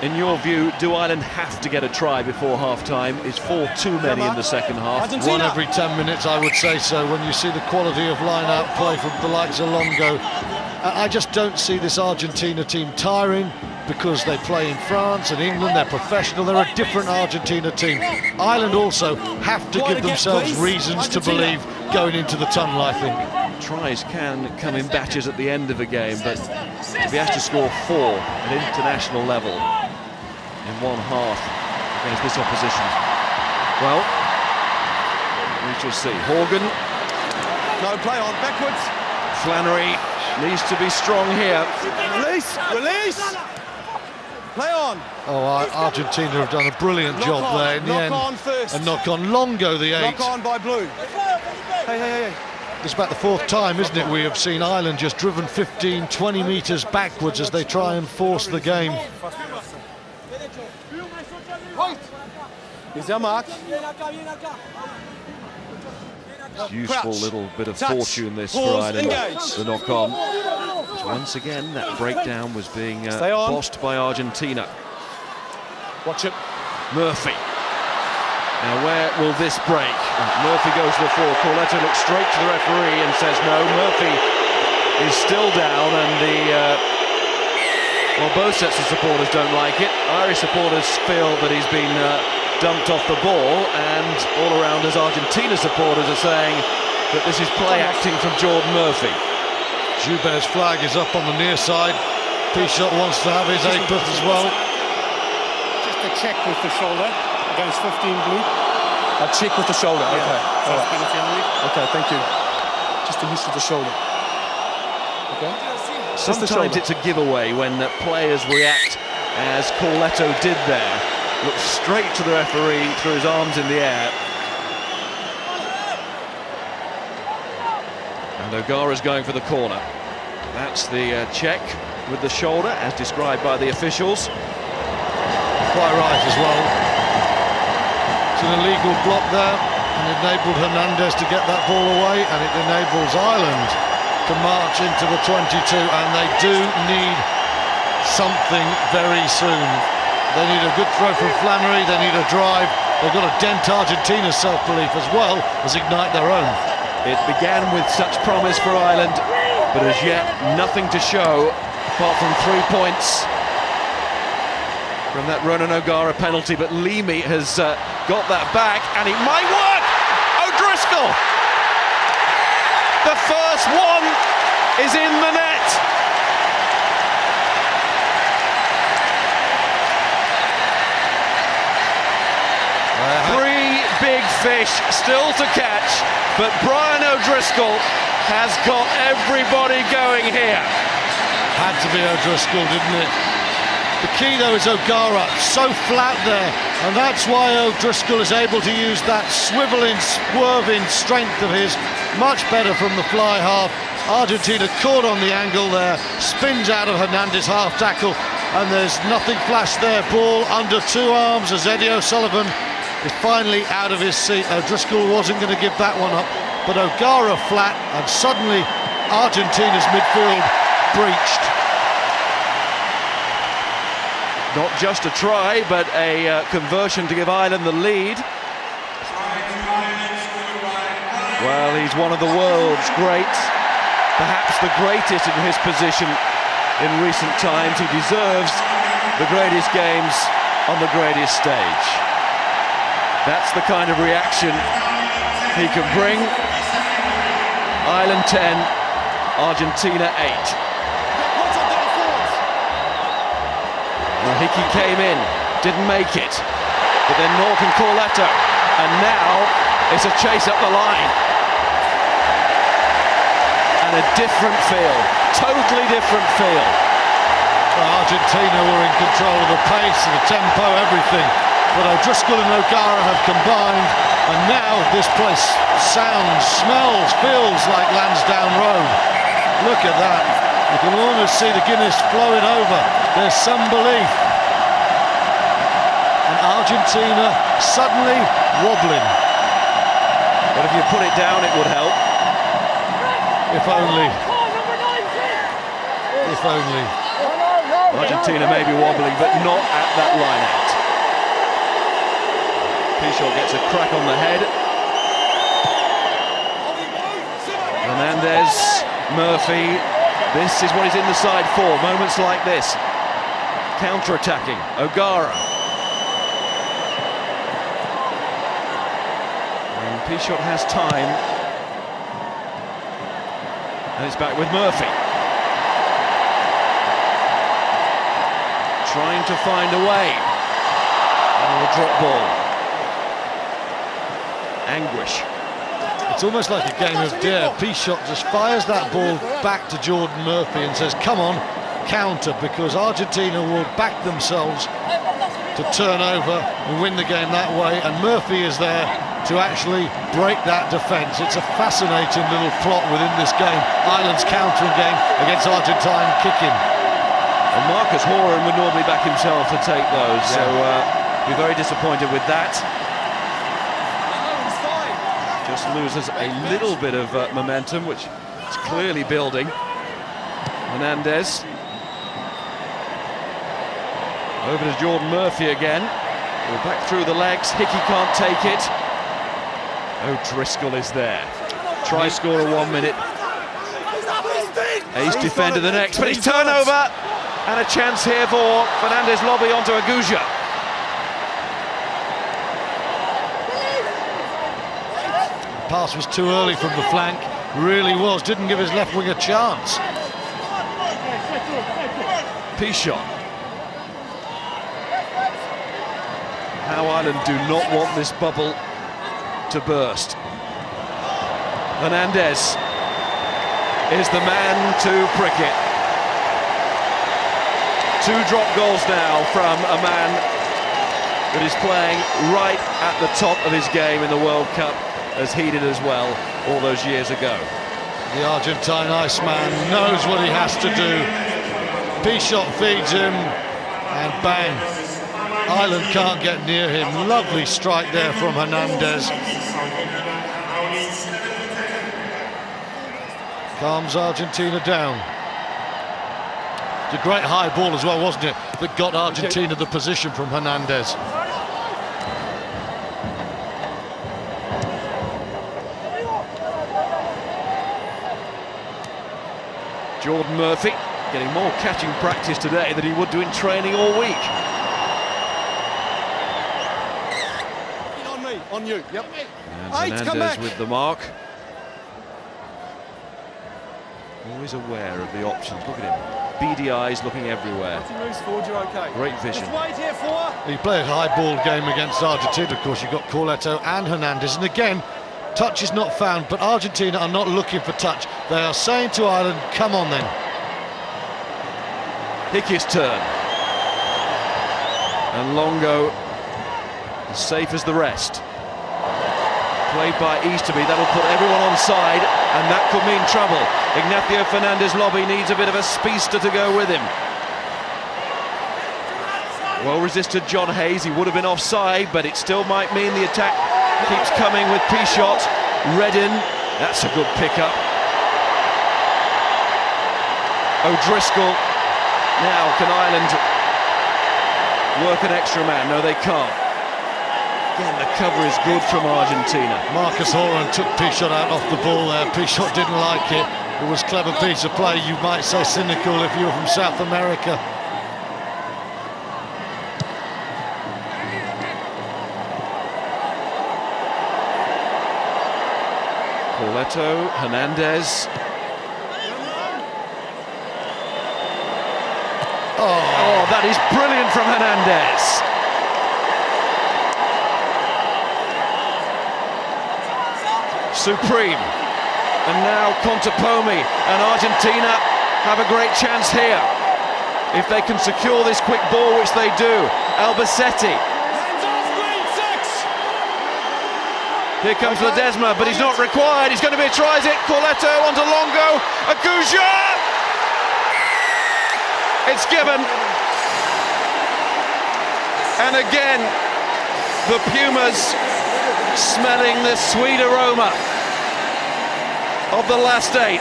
In your view, do Ireland have to get a try before half-time? Is 4 too many in the second half? Argentina. 1 every 10 minutes, I would say so, when you see the quality of line-out play from the likes of Longo. I just don't see this Argentina team tiring, because they play in France and England, they're professional, they're a different Argentina team. Ireland also have to give themselves reasons to believe going into the tunnel, I think. Tries can come in batches at the end of a game, but to be asked to score 4 at international level in one half against this opposition, well, we shall see. Horgan. No, play on, backwards. Flannery needs to be strong here. Release, release! Play on. Oh, Argentina have done a brilliant job there in the end. Knock on first. And knock on Longo, the 8. Knock on by Blue. Hey. It's about the 4th time, isn't it, we have seen Ireland just driven 15, 20 metres backwards as they try and force the game. Here's our mark. Useful little bit of fortune this for Ireland, the knock-on. So once again, that breakdown was being bossed by Argentina. Watch it. Murphy. Now where will this break? Murphy goes to the floor. Corletto looks straight to the referee and says no. Murphy is still down, and well, both sets of supporters don't like it. Irish supporters feel that he's been dumped off the ball, and all around us Argentina supporters are saying that this is play acting from Jordan Murphy. Joubert's flag is up on the near side. Pichot wants to have his 8th as well. Just a check with the shoulder against 15 Blue. A check with the shoulder, okay. Yeah. All right. Okay, thank you. Just a use of the shoulder. Okay. Sometimes it's a giveaway when players react as Corletto did there. Looks straight to the referee, threw his arms in the air. And O'Gara's going for the corner. That's the check with the shoulder, as described by the officials. Quite right as well. It's an illegal block there, and it enabled Hernandez to get that ball away, and it enables Ireland to march into the 22, and they do need something very soon. They need a good throw from Flannery, they need a drive. They've got to dent Argentina's self-belief as well as ignite their own. It began with such promise for Ireland, but as yet nothing to show apart from 3 points from that Ronan O'Gara penalty. But Leamy has got that back, and it might work! O'Driscoll! The first one is in the net! Three big fish still to catch, but Brian O'Driscoll has got everybody going here. Had to be O'Driscoll, didn't it? The key though is O'Gara, so flat there, and that's why O'Driscoll is able to use that swiveling, swerving strength of his much better from the fly half. Argentina caught on the angle there, spins out of Hernandez half tackle, and there's nothing flash there. Ball under two arms as Eddie O'Sullivan is finally out of his seat. O'Driscoll wasn't going to give that one up, but O'Gara flat, and suddenly Argentina's midfield breached. Not just a try, but a conversion to give Ireland the lead. Well, he's one of the world's greats, perhaps the greatest in his position in recent times. He deserves the greatest games on the greatest stage. That's the kind of reaction he can bring. Ireland 10, Argentina 8. Well, Hickey came in, didn't make it, but then Nork and Corletto, and now it's a chase up the line. And a different feel, totally different feel. Well, Argentina were in control of the pace, and the tempo, everything. But O'Driscoll and O'Gara have combined, and now this place sounds, smells, feels like Lansdowne Road. Look at that. You can almost see the Guinness flowing over. There's some belief. And Argentina suddenly wobbling. But if you put it down, it would help. If only. If only. Argentina may be wobbling, but not at that line out. Pichot gets a crack on the head. Hernandez, Murphy. This is what he's in the side for, moments like this. Counter-attacking, O'Gara. And Pichot has time. And it's back with Murphy. Trying to find a way. And a drop ball. Anguish. It's almost like a game of dare. Pichot just fires that ball back to Jordan Murphy and says, come on, counter, because Argentina will back themselves to turn over and win the game that way, and Murphy is there to actually break that defence. It's a fascinating little plot within this game. Ireland's countering game against Argentine kicking. And Marcus Horan would normally back himself to take those, so be very disappointed with that. Just loses a little bit of momentum, which is clearly building. Hernandez. Over to Jordan Murphy again. We're back through the legs. Hickey can't take it. O'Driscoll is there. Try scorer 1 minute. Ace defender the next, but it's turnover. And a chance here for Fernandez Lobby onto Aguja. Pass was too early from the flank, really was, didn't give his left wing a chance. Pichot. How Ireland do not want this bubble to burst. Hernandez is the man to prick it. 2 drop goals now from a man that is playing right at the top of his game in the World Cup, as he did as well all those years ago. The Argentine Iceman knows what he has to do. Pichot feeds him, and bang. Ireland can't get near him. Lovely strike there from Hernandez. Calms Argentina down. It's a great high ball as well, wasn't it? That got Argentina the position from Hernandez. Jordan Murphy getting more catching practice today than he would do in training all week. On me, on you, yep. And Hernandez with the mark. Always aware of the options. Look at him. Beady eyes looking everywhere. If he moves forward, you're okay. Great vision. Just wait here for. He played a high ball game against Argentina. Of course, you've got Corletto and Hernandez. And again, touch is not found, but Argentina are not looking for touch. They are saying to Ireland, come on then. Hickey's turn. And Longo, as safe as the rest. Played by Easterby, that'll put everyone on side, and that could mean trouble. Ignacio Fernandez-Lobby needs a bit of a speedster to go with him. Well resisted John Hayes, he would have been offside, but it still might mean the attack keeps coming with Pichot. Redden, that's a good pickup. O'Driscoll, now can Ireland work an extra man? No, they can't. Again, the cover is good from Argentina. Marcus Horan took Pichot out off the ball there. Pichot didn't like it. It was a clever piece of play, you might say cynical if you were from South America. Pauletto, Hernandez. Oh, that is brilliant from Hernandez. Supreme. And now Contepomi, and Argentina have a great chance here. If they can secure this quick ball, which they do. Albacete. Here comes Ledesma, but he's not required. He's going to be tries it. Corletto onto Longo. Aguja! It's given. And again, the Pumas smelling the sweet aroma of the last 8.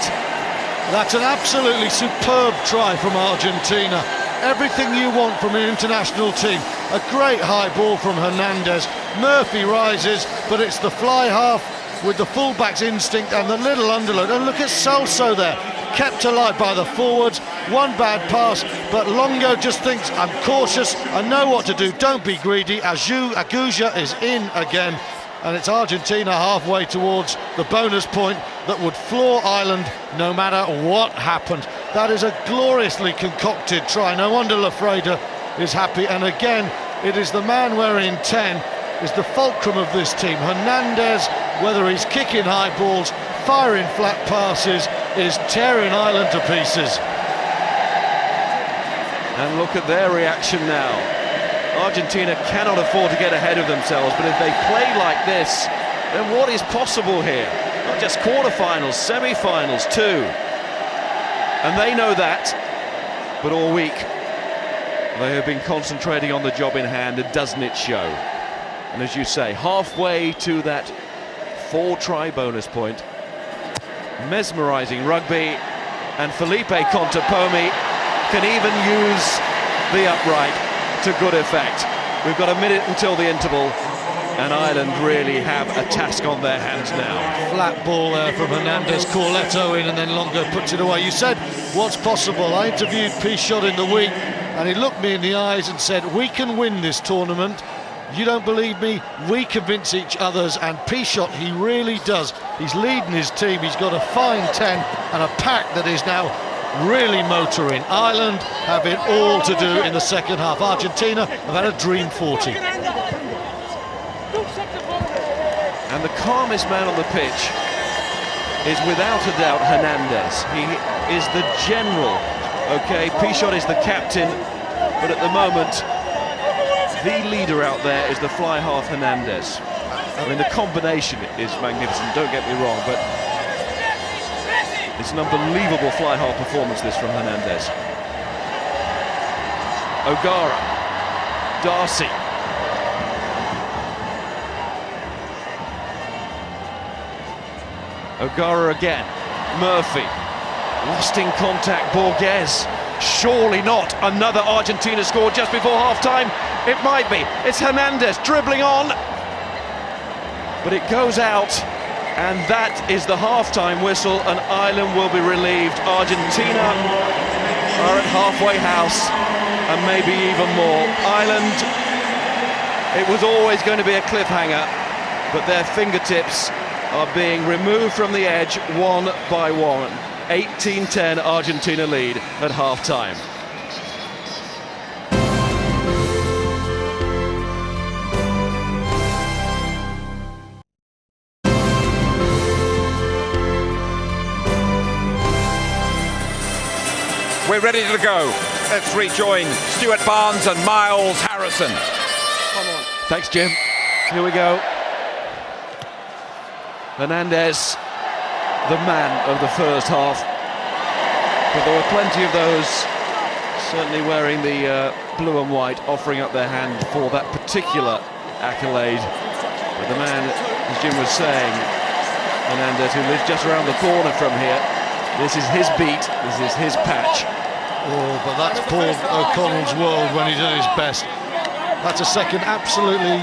That's an absolutely superb try from Argentina. Everything you want from an international team. A great high ball from Hernandez. Murphy rises, but it's the fly half with the fullback's instinct and the little underload. And look at Celso there, kept alive by the forwards. One bad pass, but Longo just thinks, I'm cautious, I know what to do, don't be greedy. Aguja is in again, and it's Argentina halfway towards the bonus point that would floor Ireland no matter what happened. That is a gloriously concocted try. No wonder Lafreda is happy, and again, it is the man wearing 10 is the fulcrum of this team. Hernandez, whether he's kicking high balls, firing flat passes, is tearing Ireland to pieces. And look at their reaction now. Argentina cannot afford to get ahead of themselves, but if they play like this, then what is possible here? Not just quarterfinals, semi-finals too. And they know that, but all week they have been concentrating on the job in hand, and doesn't it show? And as you say, halfway to that 4-try bonus point. Mesmerising rugby, and Felipe Contepomi can even use the upright to good effect. We've got a minute until the interval, and Ireland really have a task on their hands now. Flat ball there from Hernandez, Corletto in, and then Longo puts it away. You said, what's possible? I interviewed Pichot in the week, and he looked me in the eyes and said, we can win this tournament. You don't believe me? We convince each others, and Pichot, he really does. He's leading his team, he's got a fine 10 and a pack that is now really motoring. Ireland have it all to do in the second half. Argentina have had a dream 40. And the calmest man on the pitch is without a doubt Hernandez. He is the general. Okay, Pichot is the captain, but at the moment the leader out there is the fly half Hernandez. I mean, the combination is magnificent, don't get me wrong, but it's an unbelievable fly half performance, this from Hernandez. O'Gara, Darcy. O'Gara again, Murphy, lost in contact, Borges. Surely not. Another Argentina score just before half-time. It might be. It's Hernandez dribbling on. But it goes out, and that is the half-time whistle, and Ireland will be relieved. Argentina are at halfway house, and maybe even more. Ireland, it was always going to be a cliffhanger, but their fingertips are being removed from the edge one by one. 18-10 Argentina lead at half-time. We're ready to go. Let's rejoin Stuart Barnes and Miles Harrison. Thanks, Jim. Here we go. Hernandez, the man of the first half. But there were plenty of those, certainly wearing the blue and white, offering up their hand for that particular accolade. But the man, as Jim was saying, Hernandez, who lives just around the corner from here, this is his beat, this is his patch. Oh, but that's Paul O'Connell's world when he did his best. That's a second absolutely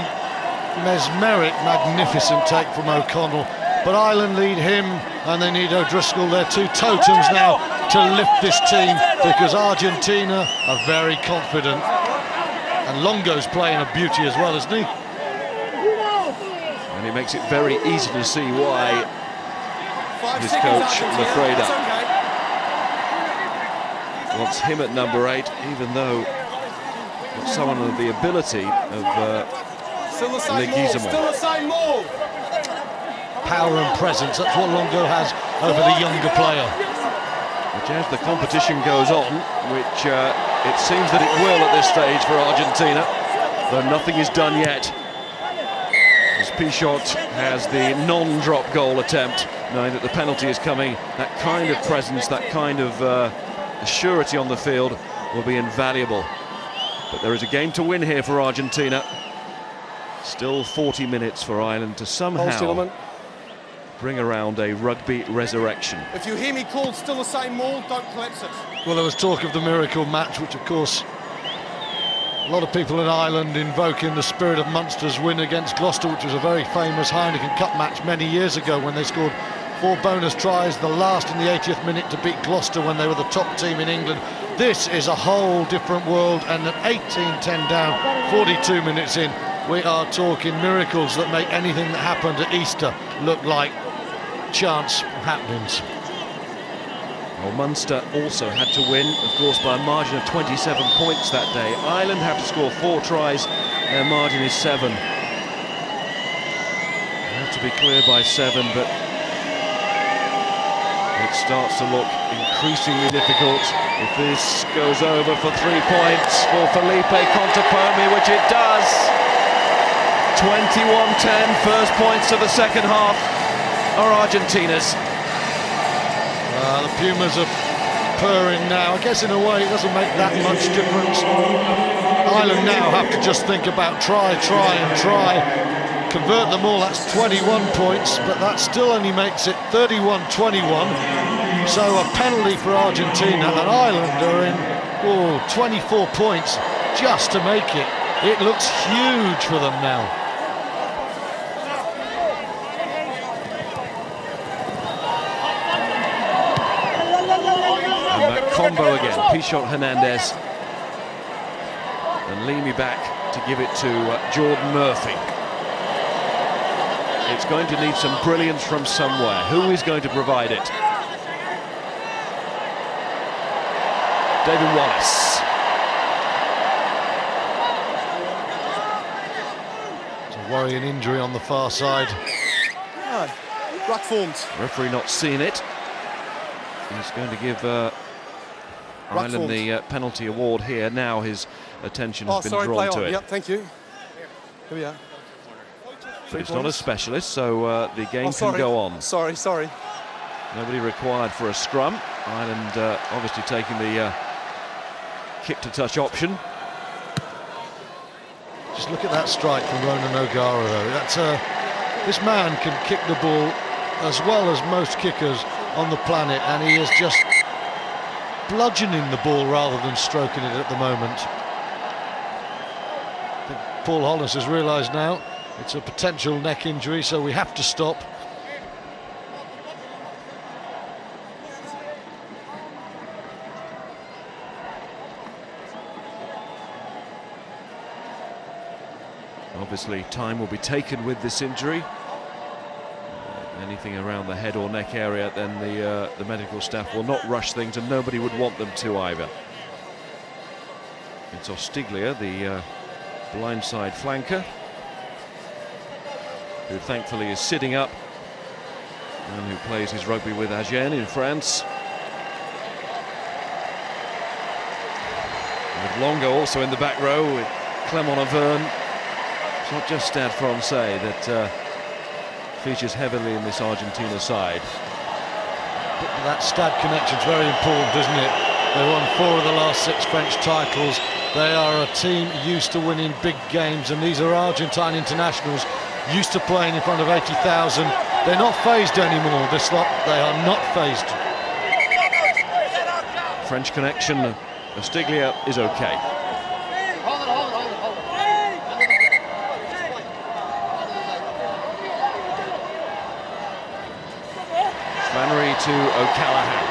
mesmeric, magnificent take from O'Connell. But Ireland lead him and they need O'Driscoll. They're two totems now to lift this team, because Argentina are very confident. And Longo's playing a beauty as well, isn't he? And it makes it very easy to see why his coach, Lafreda, wants him at number 8, even though someone with the ability of Leguizamo. Power and presence, that's what Longo has over the younger player. Which, as the competition goes on, which it seems that it will at this stage for Argentina, though nothing is done yet, as Pichot has the non-drop goal attempt, knowing that the penalty is coming. That kind of presence, that kind of surety on the field will be invaluable. But there is a game to win here for Argentina. Still 40 minutes for Ireland to somehow bring around a rugby resurrection. If you hear me called still the same maul, don't collapse it. Well, there was talk of the miracle match, which of course a lot of people in Ireland invoking the spirit of Munster's win against Gloucester, which was a very famous Heineken Cup match many years ago when they scored 4 bonus tries, the last in the 80th minute to beat Gloucester when they were the top team in England. This is a whole different world, and at 18-10 down, 42 minutes in, we are talking miracles that make anything that happened at Easter look like chance happenings. Well, Munster also had to win, of course, by a margin of 27 points that day. Ireland have to score 4 tries, their margin is 7. They have to be clear by 7, but it starts to look increasingly difficult if this goes over for 3 points for Felipe Contepomi, which it does. 21-10, first points of the second half are Argentina's. The Pumas are purring now. I guess in a way it doesn't make that much difference. Ireland now have to just think about try, convert them all. That's 21 points, but that still only makes it 31-21. So a penalty for Argentina, and Ireland are in 24 points just to make it. It looks huge for them now. Combo again, Pichot, Hernandez, and Leamy back to give it to Jordan Murphy. It's going to need some brilliance from somewhere. Who is going to provide it? David Wallace. It's a worrying injury on the far side. Ruck formed. Referee not seen it. He's going to give Ireland the penalty award here. Now his attention has been drawn to it. Yep, thank you. Here we are. It's not a specialist, so the game can go on. Sorry. Nobody required for a scrum. Ireland obviously taking the kick to touch option. Just look at that strike from Ronan O'Gara, though. That's this man can kick the ball as well as most kickers on the planet, and he is just bludgeoning the ball rather than stroking it at the moment. I think Paul Honiss has realised now it's a potential neck injury, so we have to stop. Obviously time will be taken with this injury. Anything around the head or neck area, then the medical staff will not rush things, and nobody would want them to either. It's Ostiglia, the blindside flanker, who thankfully is sitting up and who plays his rugby with Agen in France. Longo also in the back row with Clement Auvergne. It's not just Stade Francais that features heavily in this Argentina side. But that Stade connection's very important, isn't it? They won 4 of the last 6 French titles. They are a team used to winning big games, and these are Argentine internationals used to playing in front of 80,000. They're not phased anymore, this lot. They are not phased. French connection, Ostiglia is okay. Flannery to O'Callaghan.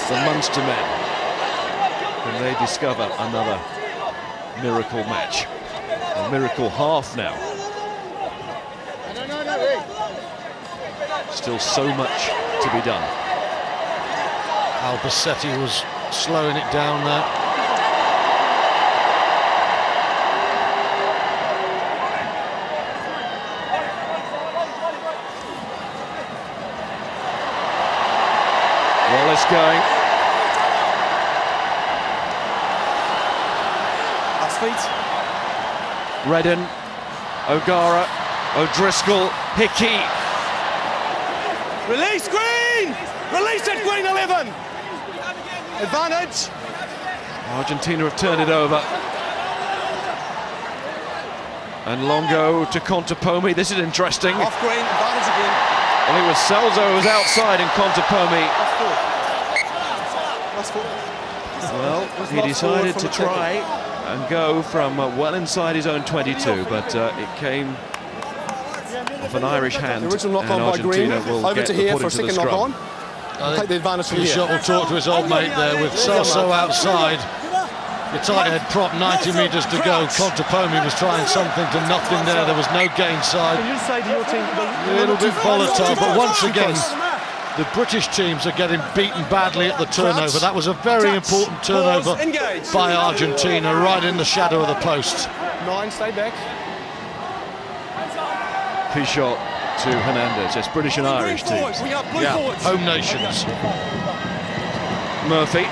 The Munster men. Can they discover another miracle match? A miracle half now. Still so much to be done. Albacete was slowing it down there. Wallace going. Last feet. Redden, O'Gara, O'Driscoll, Hickey. Release Green! Release it, Green 11! Advantage. Argentina have turned it over. And Longo to Contepomi. This is interesting. Off Green, advantage again. Well, it was Celso who was outside and Contepomi. Last foot. Well, he decided to try and go from well inside his own 22, but it came off an Irish hand, The original knock and on by Green. Argentina will Over get to the here put for a into the second knock scrum. on. Take the advantage from The here. shot will talk to his old mate there with Celso outside. The tight head prop, 90 metres to go. Contepomi was trying something to nothing there. There was no gain side. Can you say to your team, A little bit volatile, but once again, the British teams are getting beaten badly at the turnover. That was a very important turnover by Argentina, right in the shadow of the post. 9, stay back. Pichot to Hernandez. It's British and Irish teams. Yeah, home nations. Murphy.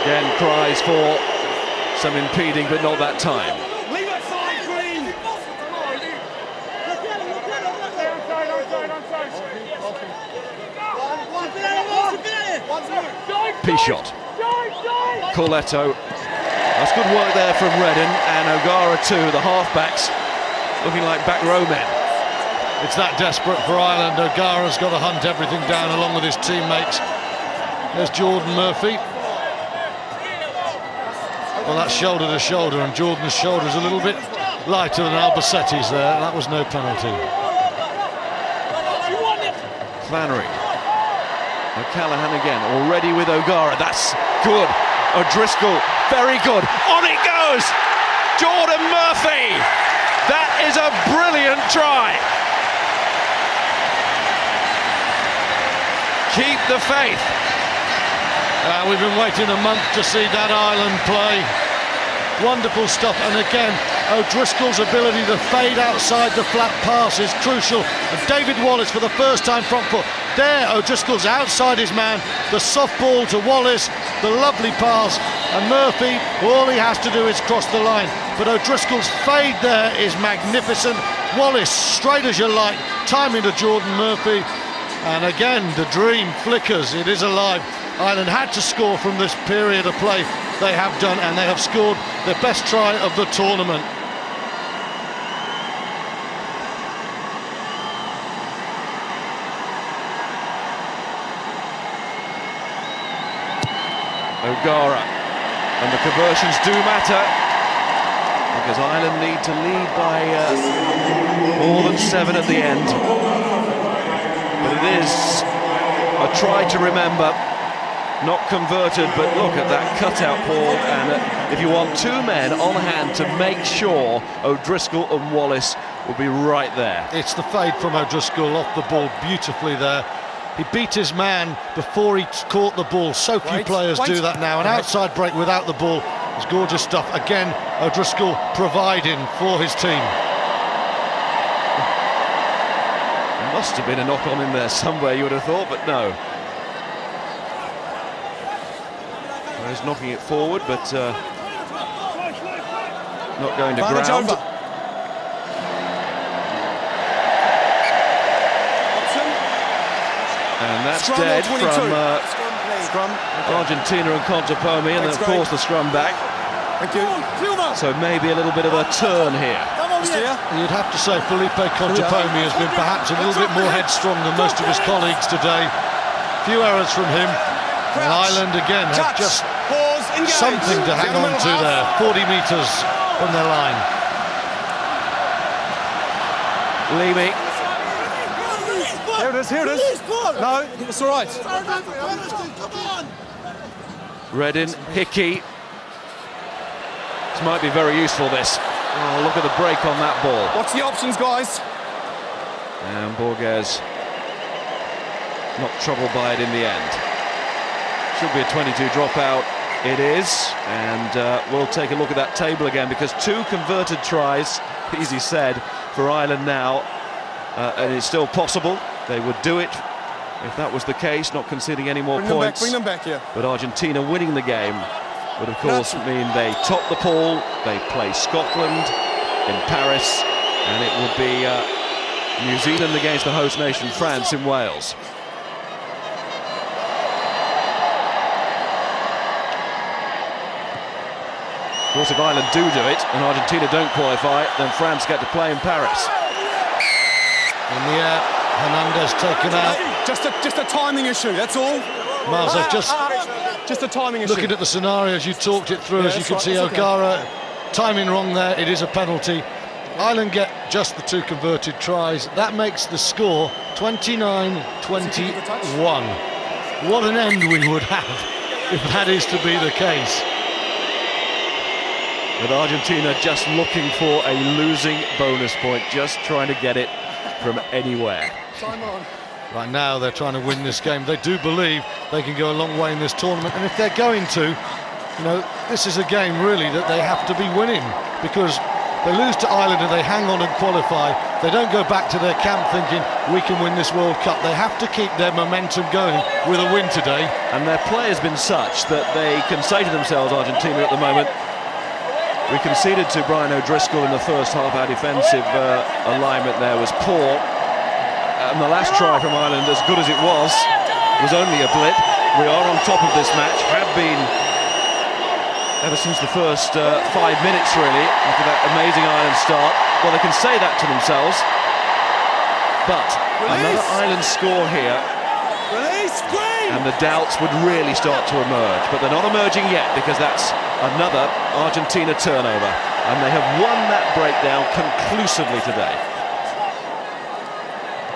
Again, cries for some impeding, but not that time. Pichot. Corletto. That's good work there from Redden, and O'Gara too, the halfbacks looking like back row men. It's that desperate for Ireland. O'Gara's got to hunt everything down along with his teammates. There's Jordan Murphy. Well, that's shoulder to shoulder, and Jordan's shoulder's a little bit lighter than Albacete's there. That was no penalty. Flannery. O'Callaghan again, already with O'Gara. That's good. O'Driscoll, very good. On it goes! Jordan Murphy! That is a brilliant try. Keep the faith. We've been waiting a month to see that Ireland play. Wonderful stuff, and again, O'Driscoll's ability to fade outside the flat pass is crucial. And David Wallace for the first time front foot. There, O'Driscoll's outside his man. The soft ball to Wallace, the lovely pass, and Murphy, all he has to do is cross the line. But O'Driscoll's fade there is magnificent. Wallace, straight as you like, timing to Jordan Murphy. And again, the dream flickers, it is alive. Ireland had to score from this period of play. They have done, and they have scored their best try of the tournament. O'Gara, and the conversions do matter because Ireland need to lead by more than 7 at the end. But it is a try to remember, not converted, but look at that cutout, Paul, and if you want 2 men on hand to make sure O'Driscoll and Wallace will be right there. It's the fade from O'Driscoll off the ball beautifully there. He beat his man before he caught the ball. So few players do that now. An outside break without the ball is gorgeous stuff. Again, O'Driscoll providing for his team. Must have been a knock-on in there somewhere, you would have thought, but no. He's knocking it forward, but not going to ground. And that's Scrum dead on 22. from Okay. Argentina and Contepomi, and Thanks, of course the scrum back. Thank you. So maybe a little bit of a turn here. You'd have to say Felipe Contepomi has been perhaps a little bit more headstrong than most of his colleagues today. Few errors from him. And Ireland again have just something to hang on to there. 40 metres from their line. Leamy. Here it is, here it is. No, it's all right. Redden, Hickey. This might be very useful, this. Oh, look at the break on that ball. What's the options, guys? And Borges not troubled by it in the end. Should be a 22 dropout. It is. And we'll take a look at that table again, because 2 converted tries, easy said, for Ireland now. And it's still possible. They would do it if that was the case, not conceding any more points. Bring them back here. But Argentina winning the game would, of course, mean they top the pool. They play Scotland in Paris, and it would be New Zealand against the host nation, France, in Wales. Of course, if Ireland do it and Argentina don't qualify, then France get to play in Paris. In the air, Hernandez taken out. Just a timing issue, that's all. Miles, Just a timing issue. looking at the scenarios, you talked it through, Yeah, as you that's can right, see, that's okay. O'Gara timing wrong there. It is a penalty. Ireland get just the 2 converted tries. That makes the score 29-21. What an end we would have if that is to be the case. But Argentina just looking for a losing bonus point, just trying to get it from anywhere. Time on. Right now they're trying to win this game. They do believe they can go a long way in this tournament, and if they're going to, you know, this is a game really that they have to be winning, because they lose to Ireland and they hang on and qualify. They don't go back to their camp thinking we can win this World Cup. They have to keep their momentum going with a win today. And their play has been such that they can say to themselves, Argentina at the moment, we conceded to Brian O'Driscoll in the first half. Our defensive alignment there was poor. And the last try from Ireland, as good as it was only a blip. We are on top of this match, have been ever since the first 5 minutes, really, after that amazing Ireland start. Well, they can say that to themselves. But another Ireland score here, and the doubts would really start to emerge. But they're not emerging yet, because that's another Argentina turnover. And they have won that breakdown conclusively today.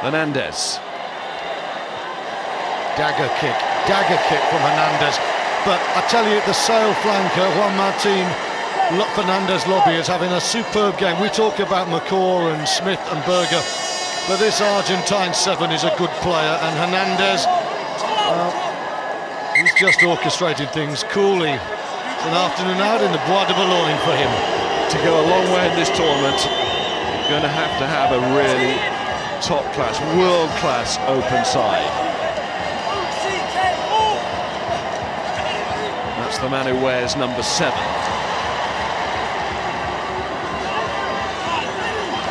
Hernandez. Dagger kick from Hernandez. But I tell you, the sail flanker, Juan Martin Fernandez Lobby, is having a superb game. We talk about McCaw and Smith and Berger, but this Argentine 7 is a good player, and Hernandez, he's just orchestrating things coolly. It's an afternoon out in the Bois de Boulogne for him. To go a long way in this tournament, you're going to have a really top-class, world-class open side. That's the man who wears number 7.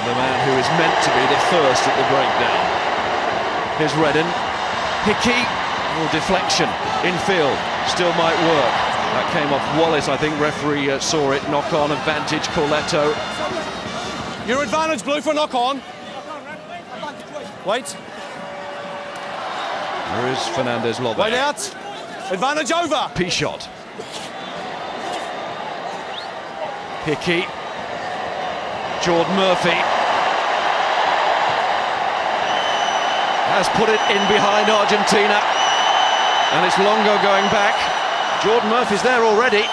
The man who is meant to be the first at the breakdown. Here's Redden. Hickey. Oh, deflection. Infield. Still might work. That came off Wallace, I think. Referee saw it. Knock-on advantage. Corletto. Your advantage, Blue, for knock-on. Wait. There is Fernandez Lobby. Wait out. Advantage over. P-shot. Hickey. Jordan Murphy has put it in behind Argentina, and it's Longo going back. Jordan Murphy's there already,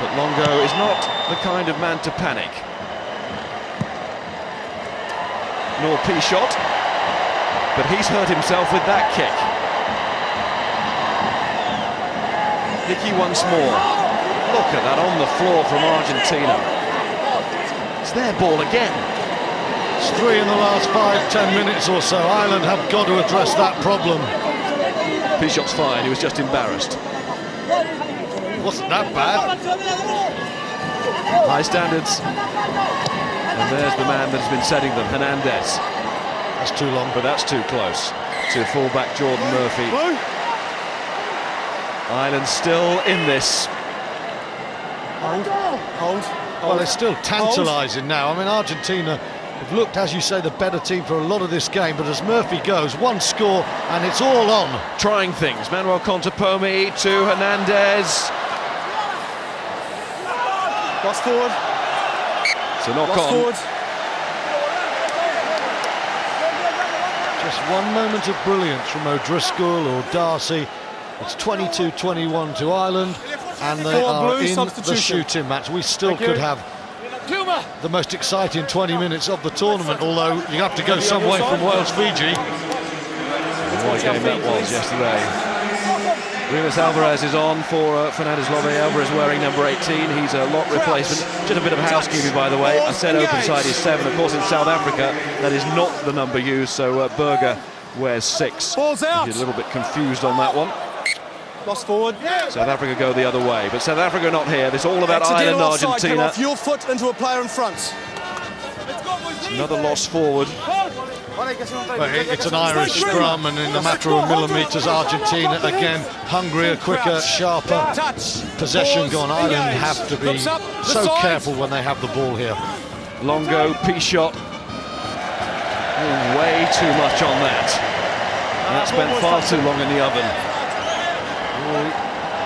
but Longo is not the kind of man to panic. Nor P-shot, but he's hurt himself with that kick. Hickey once more. Look at that on the floor from Argentina. It's their ball again. That's 3 in the last 5-10 minutes or so. Ireland have got to address that problem. Pichot's fine, he was just embarrassed. Wasn't that bad. High standards. And there's the man that has been setting them, Hernandez. That's too long. But that's too close to fullback Jordan Murphy. Ireland still in this. Hold. Well, it's still tantalising now. I mean, Argentina have looked, as you say, the better team for a lot of this game, but as Murphy goes, one score and it's all on. Trying things. Manuel Contepomi to Hernandez. Lost forward. So knock Lost on. forward. Just one moment of brilliance from O'Driscoll or Darcy. It's 22-21 to Ireland, and they are in the shooting match. We still could have the most exciting 20 minutes of the tournament, although you have to go some way from Wales-Fiji. What a game that was yesterday. Rivas Alvarez is on for Fernandez Lobbe. Alvarez wearing number 18. He's a lot replacement. Just a bit of housekeeping, by the way. I said open side is 7. Of course, in South Africa, that is not the number used, so Berger wears 6. Ball's out. He's a little bit confused on that one. Lost forward. South Africa go the other way, but South Africa not here. This is all about Ireland, Argentina. Off your foot into a player in front. Another loss forward. Well, it's an Irish scrum, and in a matter of millimetres, Argentina again hungrier, quicker, sharper. Possession gone. Ireland have to be so careful when they have the ball here. Longo, Pichot. Way too much on that. And that spent far too long in the oven.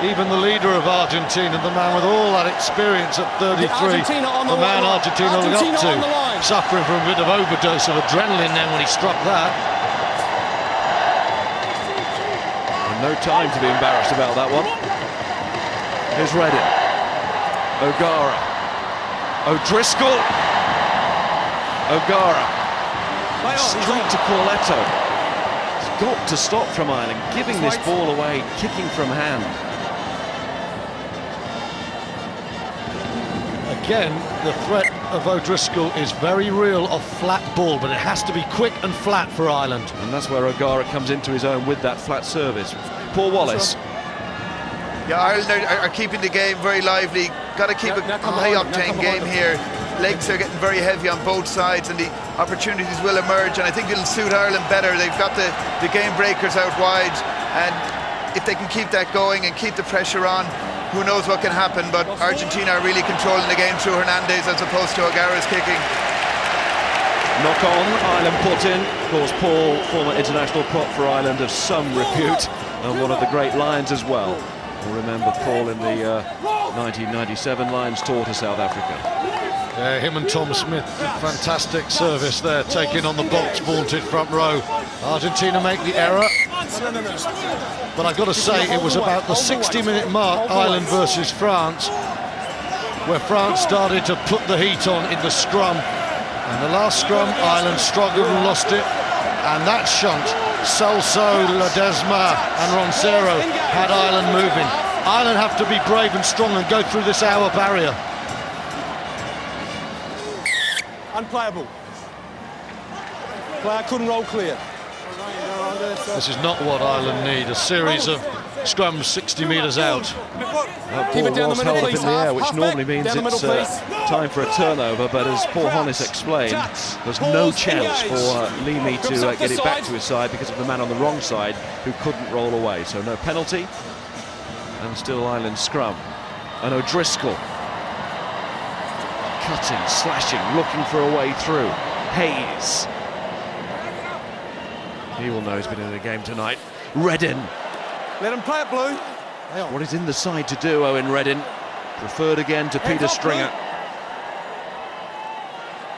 Even the leader of Argentina, the man with all that experience at 33, the man Argentina looked up to, suffering from a bit of overdose of adrenaline then when he struck that. And no time to be embarrassed about that one. Here's Reddin. O'Gara. O'Driscoll. O'Gara. Straight to Corletto. It's got to stop from Ireland, giving this ball away, kicking from hand. Again, the threat of O'Driscoll is very real of flat ball, but it has to be quick and flat for Ireland. And that's where O'Gara comes into his own with that flat service. Paul Wallace. Yeah, Ireland are keeping the game very lively. Got to keep a high-octane game here. Legs are getting very heavy on both sides, and the opportunities will emerge, and I think it'll suit Ireland better. They've got the game breakers out wide, and if they can keep that going and keep the pressure on, who knows what can happen. But Argentina are really controlling the game through Hernandez as opposed to O'Gara's kicking. Knock on, Ireland put in. Of course, Paul, former international prop for Ireland of some repute, and one of the great Lions as well. We'll remember Paul in the 1997 Lions tour to South Africa. Him and Tom Smith, fantastic service there, taking on the box vaunted front row. Argentina make the error. But I've got to say, it was about the 60-minute mark, Ireland versus France, where France started to put the heat on in the scrum. And the last scrum, Ireland struggled and lost it. And that shunt, Celso, Ledesma and Roncero had Ireland moving. Ireland have to be brave and strong and go through this hour barrier. Unplayable. Player couldn't roll clear. This is not what Ireland need, a series of scrums 60 metres out. That ball was held up in the air, which normally means it's time for a turnover, but as Paul Honiss explained, there's no chance for Leamy to get it back to his side because of the man on the wrong side who couldn't roll away. So no penalty, and still Ireland scrum. And O'Driscoll cutting, slashing, looking for a way through. Hayes. He will know he's been in the game tonight. Reddin. Let him play it, Blue. What is in the side to do, Owen Reddin? Preferred again to Peter Stringer.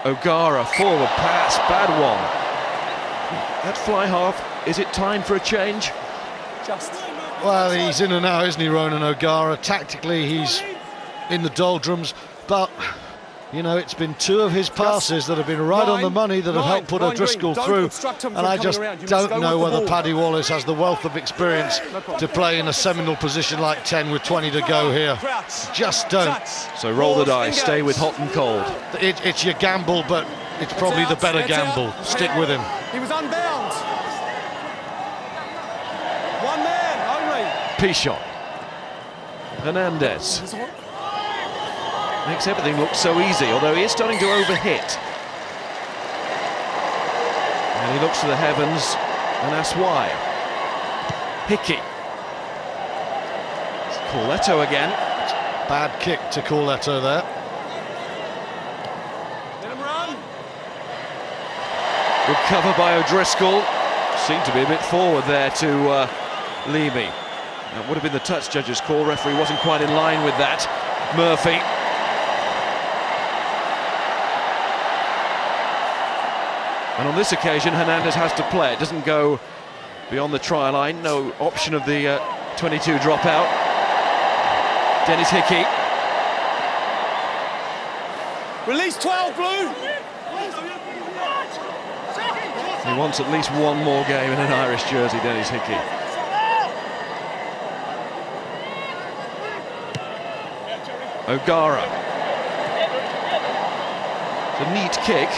O'Gara, forward pass, bad one. That fly half, is it time for a change? Well, he's in and out, isn't he, Ronan O'Gara? Tactically, he's in the doldrums, but you know, it's been 2 of his passes that have been right on the money that have helped put O'Driscoll through, and I just don't know whether Paddy Wallace has the wealth of experience to play in a seminal position like 10 with 20 to go here. Just don't. So roll the dice, stay with hot and cold. It's your gamble, but it's probably the better gamble. Stick with him. He was unbound. One man only. Pichot. Hernandez. Makes everything look so easy, although he is starting to overhit. And he looks to the heavens, and that's why. Hickey. It's Corletto again. Bad kick to Corletto there. Let him run. Good cover by O'Driscoll. Seemed to be a bit forward there to Levy. That would have been the touch judge's call. Referee wasn't quite in line with that. Murphy. And on this occasion, Hernandez has to play. It doesn't go beyond the try line. No option of the 22 dropout. Dennis Hickey. Release 12, Blue. He wants at least one more game in an Irish jersey, Dennis Hickey. O'Gara. It's a neat kick.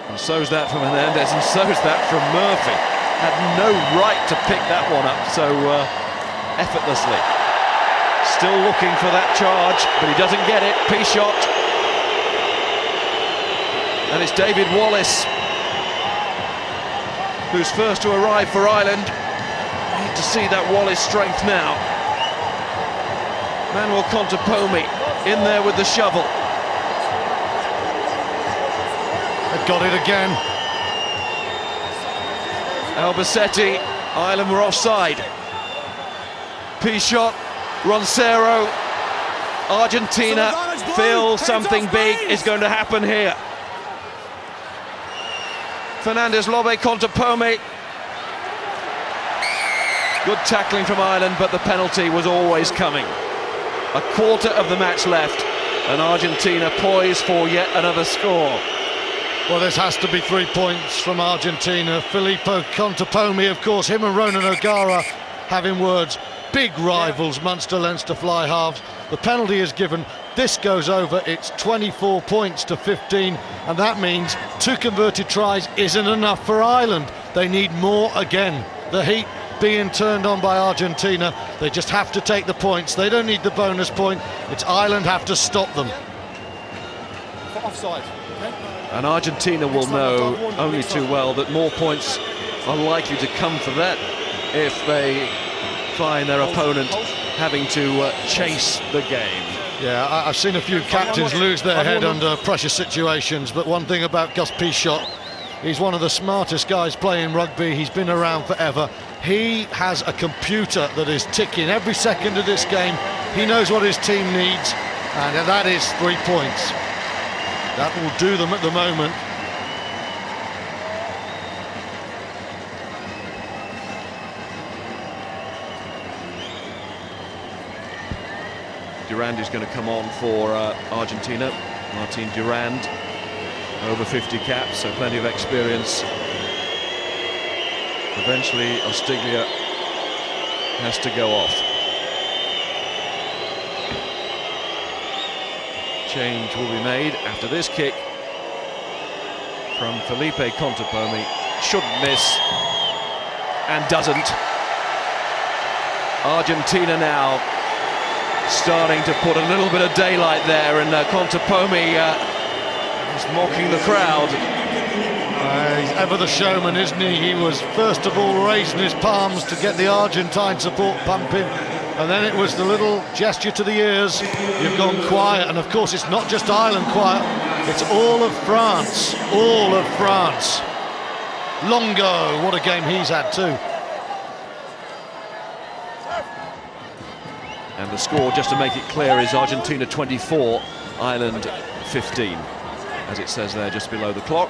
And so's that from Hernandez, and so's that from Murphy. Had no right to pick that one up so effortlessly. Still looking for that charge, but he doesn't get it. Pichot. And it's David Wallace who's first to arrive for Ireland. Need to see that Wallace strength now. Manuel Contepomi in there with the shovel. They've got it again. Albacete, Ireland were offside. Pichot, Roncero, Argentina feel something big is going to happen here. Fernandez Lobe, Contepomi. Good tackling from Ireland, but the penalty was always coming. A quarter of the match left, and Argentina poised for yet another score. Well, this has to be 3 points from Argentina. Filippo Contepomi, of course, him and Ronan O'Gara having words. Big rivals, Munster-Leinster fly halves. The penalty is given. This goes over. It's 24 points to 15, and that means 2 converted tries isn't enough for Ireland. They need more again. The heat being turned on by Argentina. They just have to take the points. They don't need the bonus point. It's Ireland have to stop them. Offside. And Argentina will know only too well that more points are likely to come for that if they find their opponent having to chase the game. Yeah, I've seen a few captains lose their head under pressure situations, but one thing about Gus Pichot, he's one of the smartest guys playing rugby. He's been around forever. He has a computer that is ticking every second of this game. He knows what his team needs, and that is 3 points. That will do them at the moment. Durand is going to come on for Argentina. Martin Durand, over 50 caps, so plenty of experience. Eventually, Ostiglia has to go off. Change will be made after this kick from Felipe Contepomi. Shouldn't miss, and doesn't. Argentina now starting to put a little bit of daylight there, and Contepomi is mocking the crowd. He's ever the showman, isn't he? He was first of all raising his palms to get the Argentine support pumping, and then it was the little gesture to the ears. You've gone quiet, and of course it's not just Ireland quiet, it's all of France. All of France. Longo, what a game he's had too. And the score, just to make it clear, is Argentina 24, Ireland 15, as it says there just below the clock.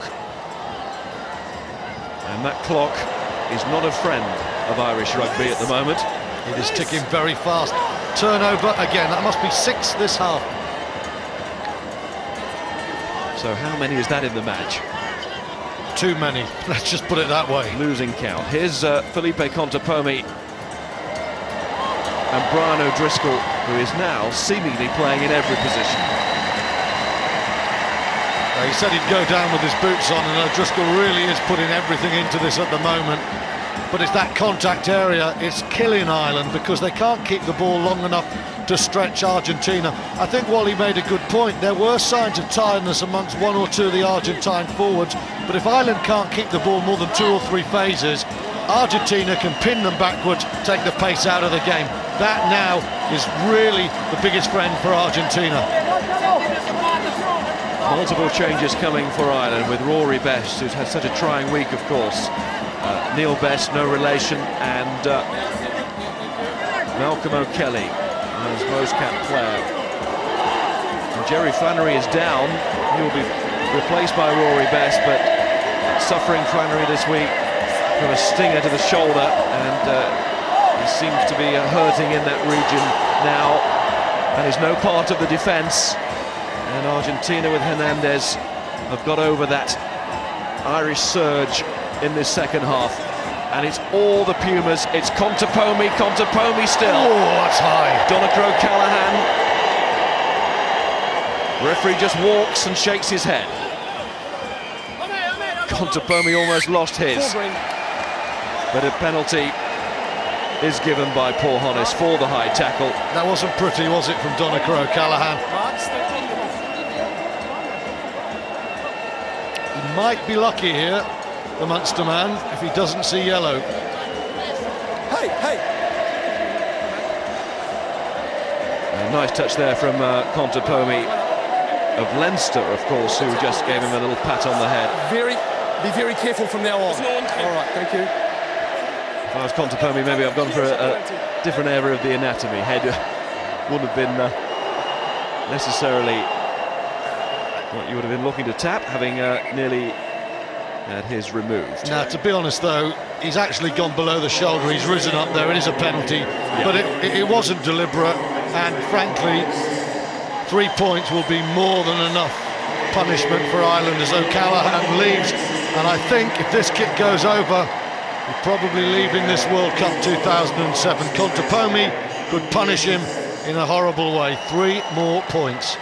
And that clock is not a friend of Irish rugby at the moment. It is ticking very fast. Turnover again, that must be 6 this half. So how many is that in the match? Too many, let's just put it that way. Losing count. Here's Felipe Contepomi and Brian O'Driscoll, who is now seemingly playing in every position. he said he'd go down with his boots on, and O'Driscoll really is putting everything into this at the moment. But it's that contact area, it's killing Ireland because they can't keep the ball long enough to stretch Argentina. I think Wally made a good point. There were signs of tiredness amongst one or two of the Argentine forwards, but if Ireland can't keep the ball more than 2 or 3 phases, Argentina can pin them backwards, take the pace out of the game. That now is really the biggest friend for Argentina. Multiple changes coming for Ireland, with Rory Best, who's had such a trying week, of course. Neil Best, no relation, and Malcolm O'Kelly as most capped player. And Jerry Flannery is down. He will be replaced by Rory Best, but suffering Flannery this week from a stinger to the shoulder, and he seems to be hurting in that region now, and is no part of the defence. And Argentina with Hernandez have got over that Irish surge in this second half, and it's all the Pumas. It's Contepomi still. Oh, that's high. Donacro Callahan. Referee just walks and shakes his head. Contepomi almost lost his, but a penalty is given by Paul Honiss for the high tackle. That wasn't pretty, was it, from Donacro Callahan? He might be lucky here, the Munster man, if he doesn't see yellow. Hey, hey! A nice touch there from Contepomi of Leinster, of course, who just gave him a little pat on the head. Be very careful from now on. All right, thank you. If I was Contepomi, maybe I've gone for a different area of the anatomy. Head wouldn't have been necessarily what you would have been looking to tap, having nearly had his removed. Now, to be honest, though, he's actually gone below the shoulder. He's risen up there. It is a penalty, but it wasn't deliberate, and frankly, 3 points will be more than enough punishment for Ireland as O'Callaghan leaves. And I think if this kick goes over, he's probably leaving this World Cup 2007. Contepomi could punish him in a horrible way. 3 more points.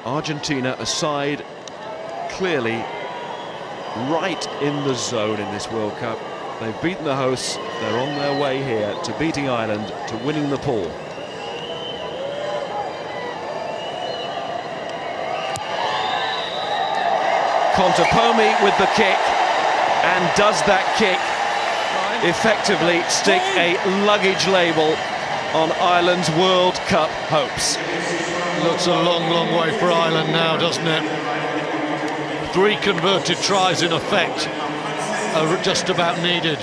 Argentina, a side clearly right in the zone in this World Cup. They've beaten the hosts. They're on their way here to beating Ireland, to winning the pool. Contepomi with the kick, and does that kick effectively stick a luggage label on Ireland's World Cup hopes? Looks a long, long way for Ireland now, doesn't it? 3 converted tries in effect are just about needed.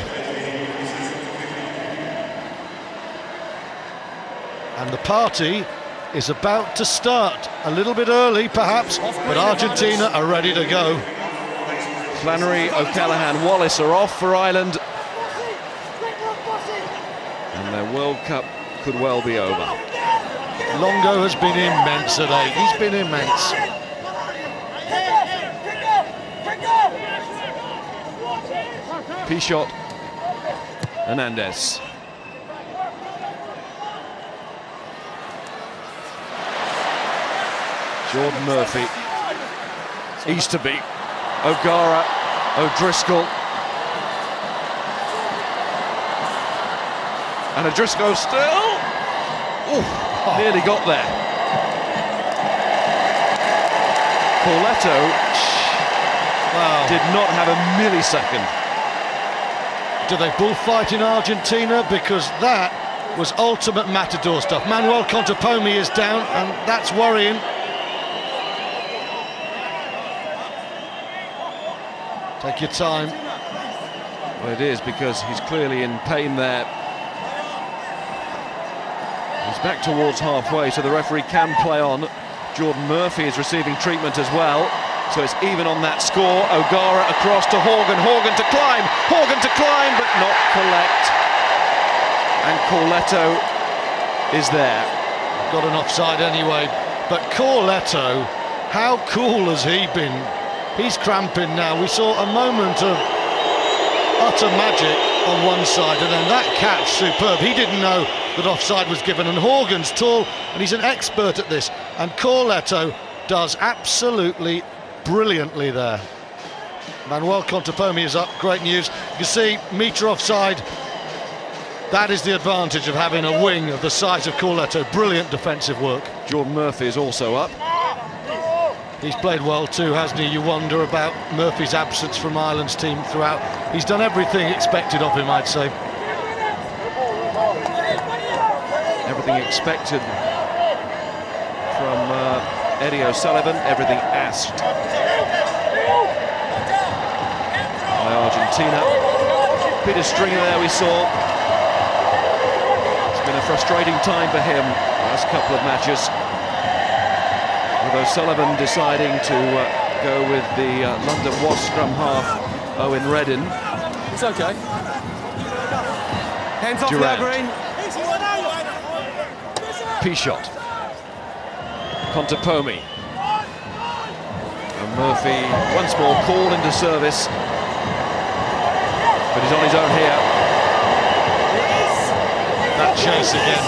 And the party is about to start. A little bit early, perhaps, but Argentina are ready to go. Flannery, O'Callaghan, Wallace are off for Ireland, and their World Cup could well be over. Longo has been immense today. He's been immense. Pichot, Hernandez. Jordan Murphy, Easterby, O'Gara, O'Driscoll. And O'Driscoll still. Nearly got there. Corletto did not have a millisecond. Do they bullfight in Argentina? Because that was ultimate matador stuff. Manuel Contepomi is down, and that's worrying. Take your time. Well, it is, because he's clearly in pain there. He's back towards halfway, so the referee can play on. Jordan Murphy is receiving treatment as well, so it's even on that score. O'Gara across to Horgan, Horgan to climb, but not collect. And Corletto is there. Got an offside anyway, but Corletto, how cool has he been? He's cramping now. We saw a moment of utter magic on one side, and then that catch, superb. He didn't know that offside was given, and Horgan's tall, and he's an expert at this. And Corletto does absolutely brilliantly there. Manuel Contepomi is up, great news. You can see, metre offside. That is the advantage of having a wing of the size of Corletto. Brilliant defensive work. Jordan Murphy is also up. He's played well too, hasn't he? You wonder about Murphy's absence from Ireland's team throughout. He's done everything expected of him, I'd say. Everything expected from Eddie O'Sullivan, everything asked by Argentina. Peter Stringer there we saw. It's been a frustrating time for him last couple of matches, with O'Sullivan deciding to go with the London Wasps scrum half, Owen Reddin. It's okay. Hands off Durant. now, Green. P-shot. Contepomi. And Murphy once more called into service, but he's on his own here. That chase again.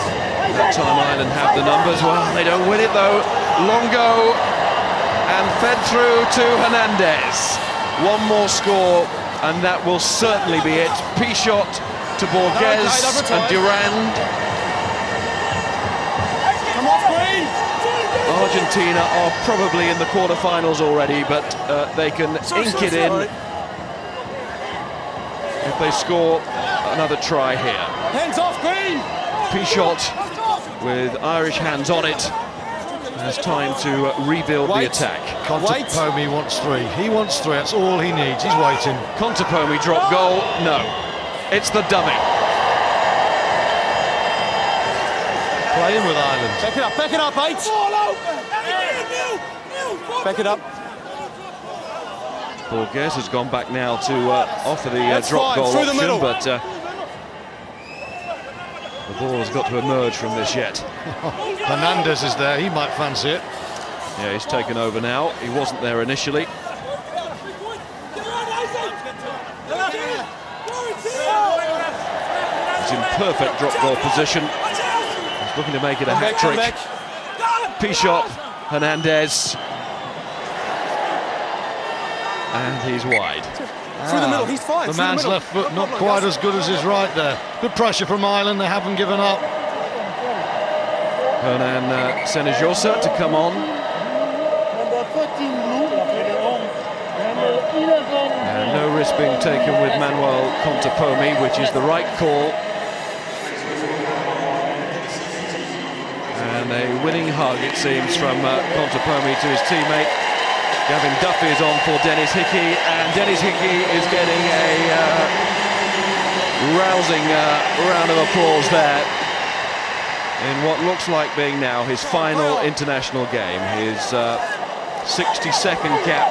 That time Ireland have the numbers. Well, they don't win it though. Longo and fed through to Hernandez. One more score and that will certainly be it. P-shot to Borges and Durand. Come off, Green. Argentina are probably in the quarterfinals already, but they can ink it in if they score another try here. Hands off, Green. P-shot with Irish hands on it. It's time to rebuild the attack. Contepomi wants three. He wants three. That's all he needs. He's waiting. Contepomi drop goal. No, it's the dummy. Playing with Ireland. Back it up, 8. Back it up. Borges has gone back now to offer the That's drop fine, goal through the option, middle. but the ball has got to emerge from this yet. Hernandez is there. He might fancy it. Yeah, he's taken over now. He wasn't there initially. He's in perfect drop goal position. He's looking to make it a hat-trick. P-shot, Hernandez. And he's wide. Through the middle, he's fine. The man's left foot not quite as good as his right there. Good pressure from Ireland. They haven't given up. Hernan Senejosa to come on. And no risk being taken with Manuel Contepomi, which is the right call. And a winning hug, it seems, from Contepomi to his teammate. Gavin Duffy is on for Dennis Hickey, and Dennis Hickey is getting a rousing round of applause there in what looks like being now his final international game. His 62nd cap,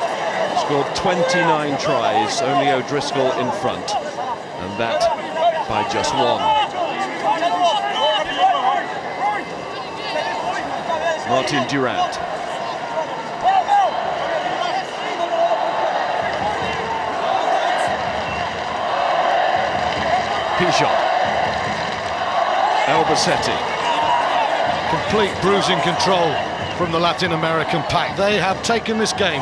scored 29 tries, only O'Driscoll in front, and that by just one. Martin Durant. P-shot. Albacete. Complete bruising control from the Latin American pack. They have taken this game.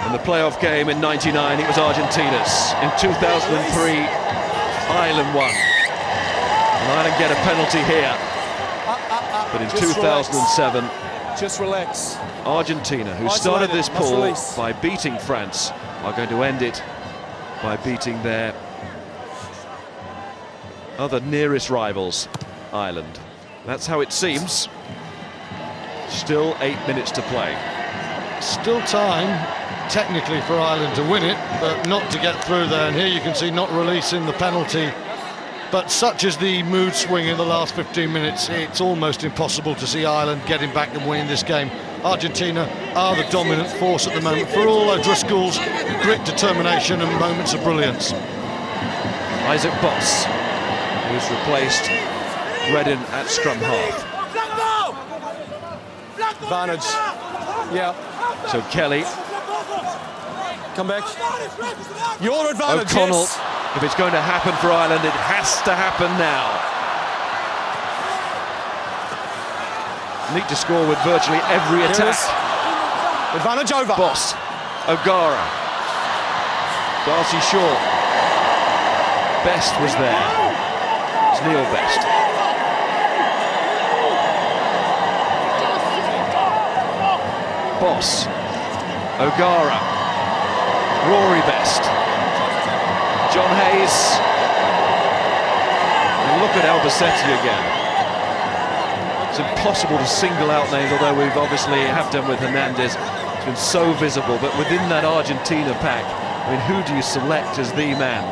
In the playoff game in '99, it was Argentina's. In 2003, Ireland won. And Ireland get a penalty here. But in 2007, just relax. Argentina, who Isolated, started this must pool release. by beating France, are going to end it by beating their other nearest rivals, Ireland. That's how it seems. Still 8 minutes to play. Still time, technically, for Ireland to win it, but not to get through there. And here you can see not releasing the penalty. But such is the mood swing in the last 15 minutes, it's almost impossible to see Ireland getting back and winning this game. Argentina are the dominant force at the moment, for all O'Driscoll's grit, determination and moments of brilliance. Isaac Boss, who's replaced Reddin at scrum half. Advantage. Yeah. So Kelly, Come back. Your advantage. O'Connell, Yes. If it's going to happen for Ireland, it has to happen now. Need to score with virtually every attack. Advantage over. Boss, O'Gara, Darcy Shaw. Best was there. It's Neil Best. Boss, O'Gara, Rory Best, John Hayes, and look at Albacete again. It's impossible to single out names, although we've obviously have done with Hernandez. It's been so visible, but within that Argentina pack, I mean, who do you select as the man?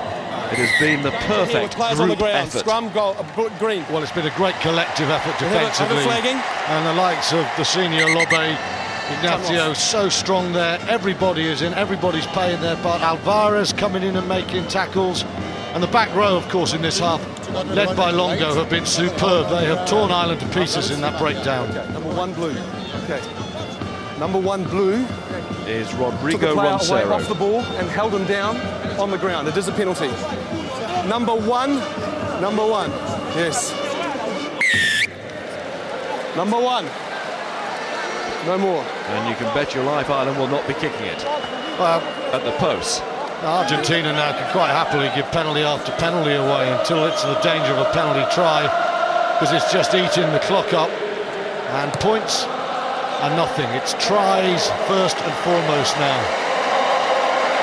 It has been the perfect group effort. Scrum, goal, green. Well, it's been a great collective effort defensively. And the likes of the senior Lobe, Ignacio, so strong there. Everybody is in, everybody's playing their part. Alvarez coming in and making tackles. And the back row, of course, in this half, led by Longo, have been superb. They have torn Ireland to pieces in that breakdown. Okay. Number 1 blue. Okay. Number 1 blue is Rodrigo took the player away Roncero. off the ball and held him down on the ground. It is a penalty. Number one. Yes. Number 1. No more. And you can bet your life Ireland will not be kicking it. Well, at the post. Argentina now can quite happily give penalty after penalty away until it's the danger of a penalty try, because it's just eating the clock up, and points are nothing. It's tries first and foremost now.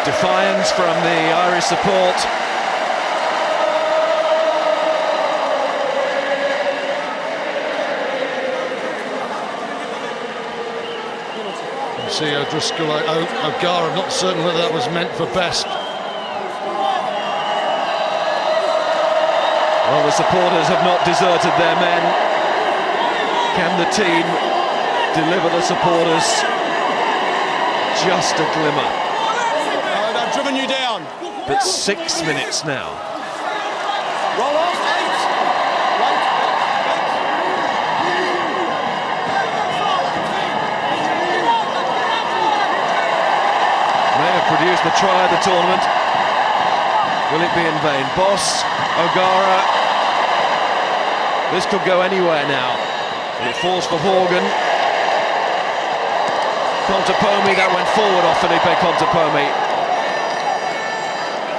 Defiance from the Irish support. You see O'Driscoll, O'Gara, not certain whether that was meant for Best. Well, the supporters have not deserted their men. Can the team deliver the supporters just a glimmer? Oh, they've driven you down. But 6 minutes now. Roll off, 8. May have produced the try of the tournament. Will it be in vain? Boss, O'Gara. This could go anywhere now. And it falls for Horgan. Contepomi, that went forward off Felipe Contepomi.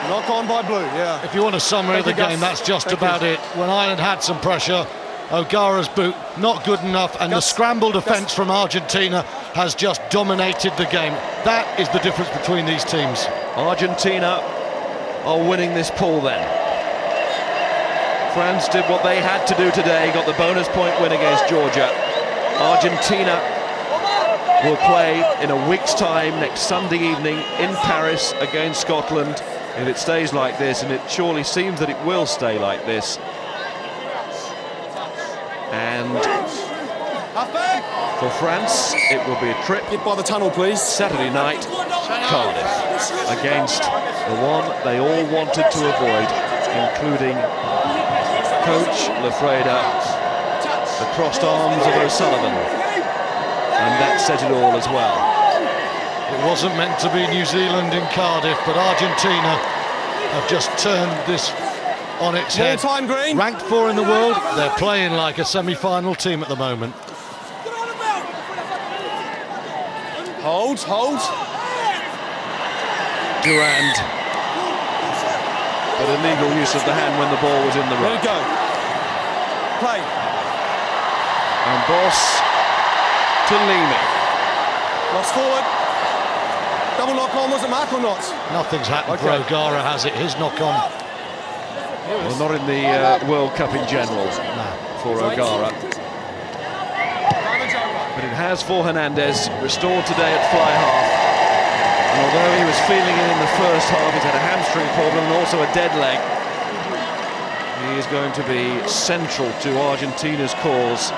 Knock on by blue, yeah. If you want a summary of the game, that's just about it. When Ireland had some pressure, O'Gara's boot not good enough, and the scramble defence from Argentina has just dominated the game. That is the difference between these teams. Argentina are winning this pool then. France did what they had to do today, got the bonus point win against Georgia. Argentina will play in a week's time, next Sunday evening in Paris against Scotland. If it stays like this, and it surely seems that it will stay like this. And for France, it will be a trip. Get by the tunnel, please. Saturday night, Cardiff, against the one they all wanted to avoid, including coach Lafreda, the crossed arms of O'Sullivan, and that said it all as well. It wasn't meant to be New Zealand in Cardiff, but Argentina have just turned this on its head. Time, Green. Ranked 4 in the world, they're playing like a semi-final team at the moment. Hold. Durand, but illegal use of the hand when the ball was in the There ruck. we go. Play. And Boss to Leamy. Lost forward. Double knock-on, was it Mark or not? Nothing's happened for O'Gara, has it? His knock-on. Well, not in the World Cup in general for O'Gara. But it has for Hernandez, restored today at fly half. And although he was feeling it in the first half, he's had a hamstring problem and also a dead leg. He is going to be central to Argentina's cause.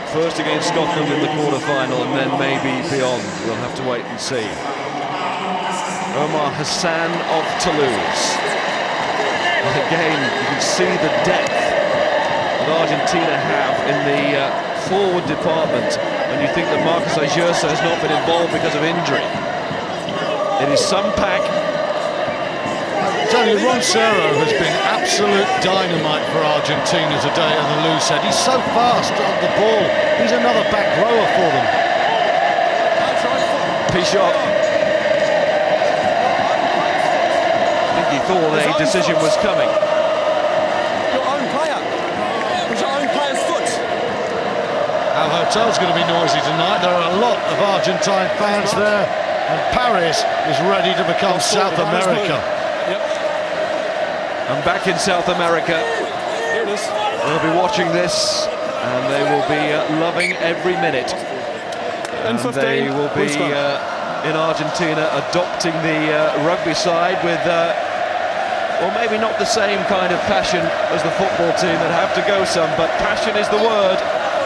First against Scotland in the quarter-final, and then maybe beyond. We'll have to wait and see. Omar Hassan of Toulouse. And again, you can see the depth that Argentina have in the forward department, and you think that Marcus Ayerza has not been involved because of injury. It is some pack tell you, Roncero has been absolute dynamite for Argentina today on the loose head. He's so fast on the ball. He's another back rower for them. Pichot. I think he thought a decision was coming. Your own player. It's your own player's foot. Our hotel's going to be noisy tonight. There are a lot of Argentine fans there, and Paris is ready to become South America. Yep. And back in South America, Here it is. they'll be watching this, and they will be loving every minute. And they will be in Argentina adopting the rugby side with, well, maybe not the same kind of passion as the football team that have to go some, but passion is the word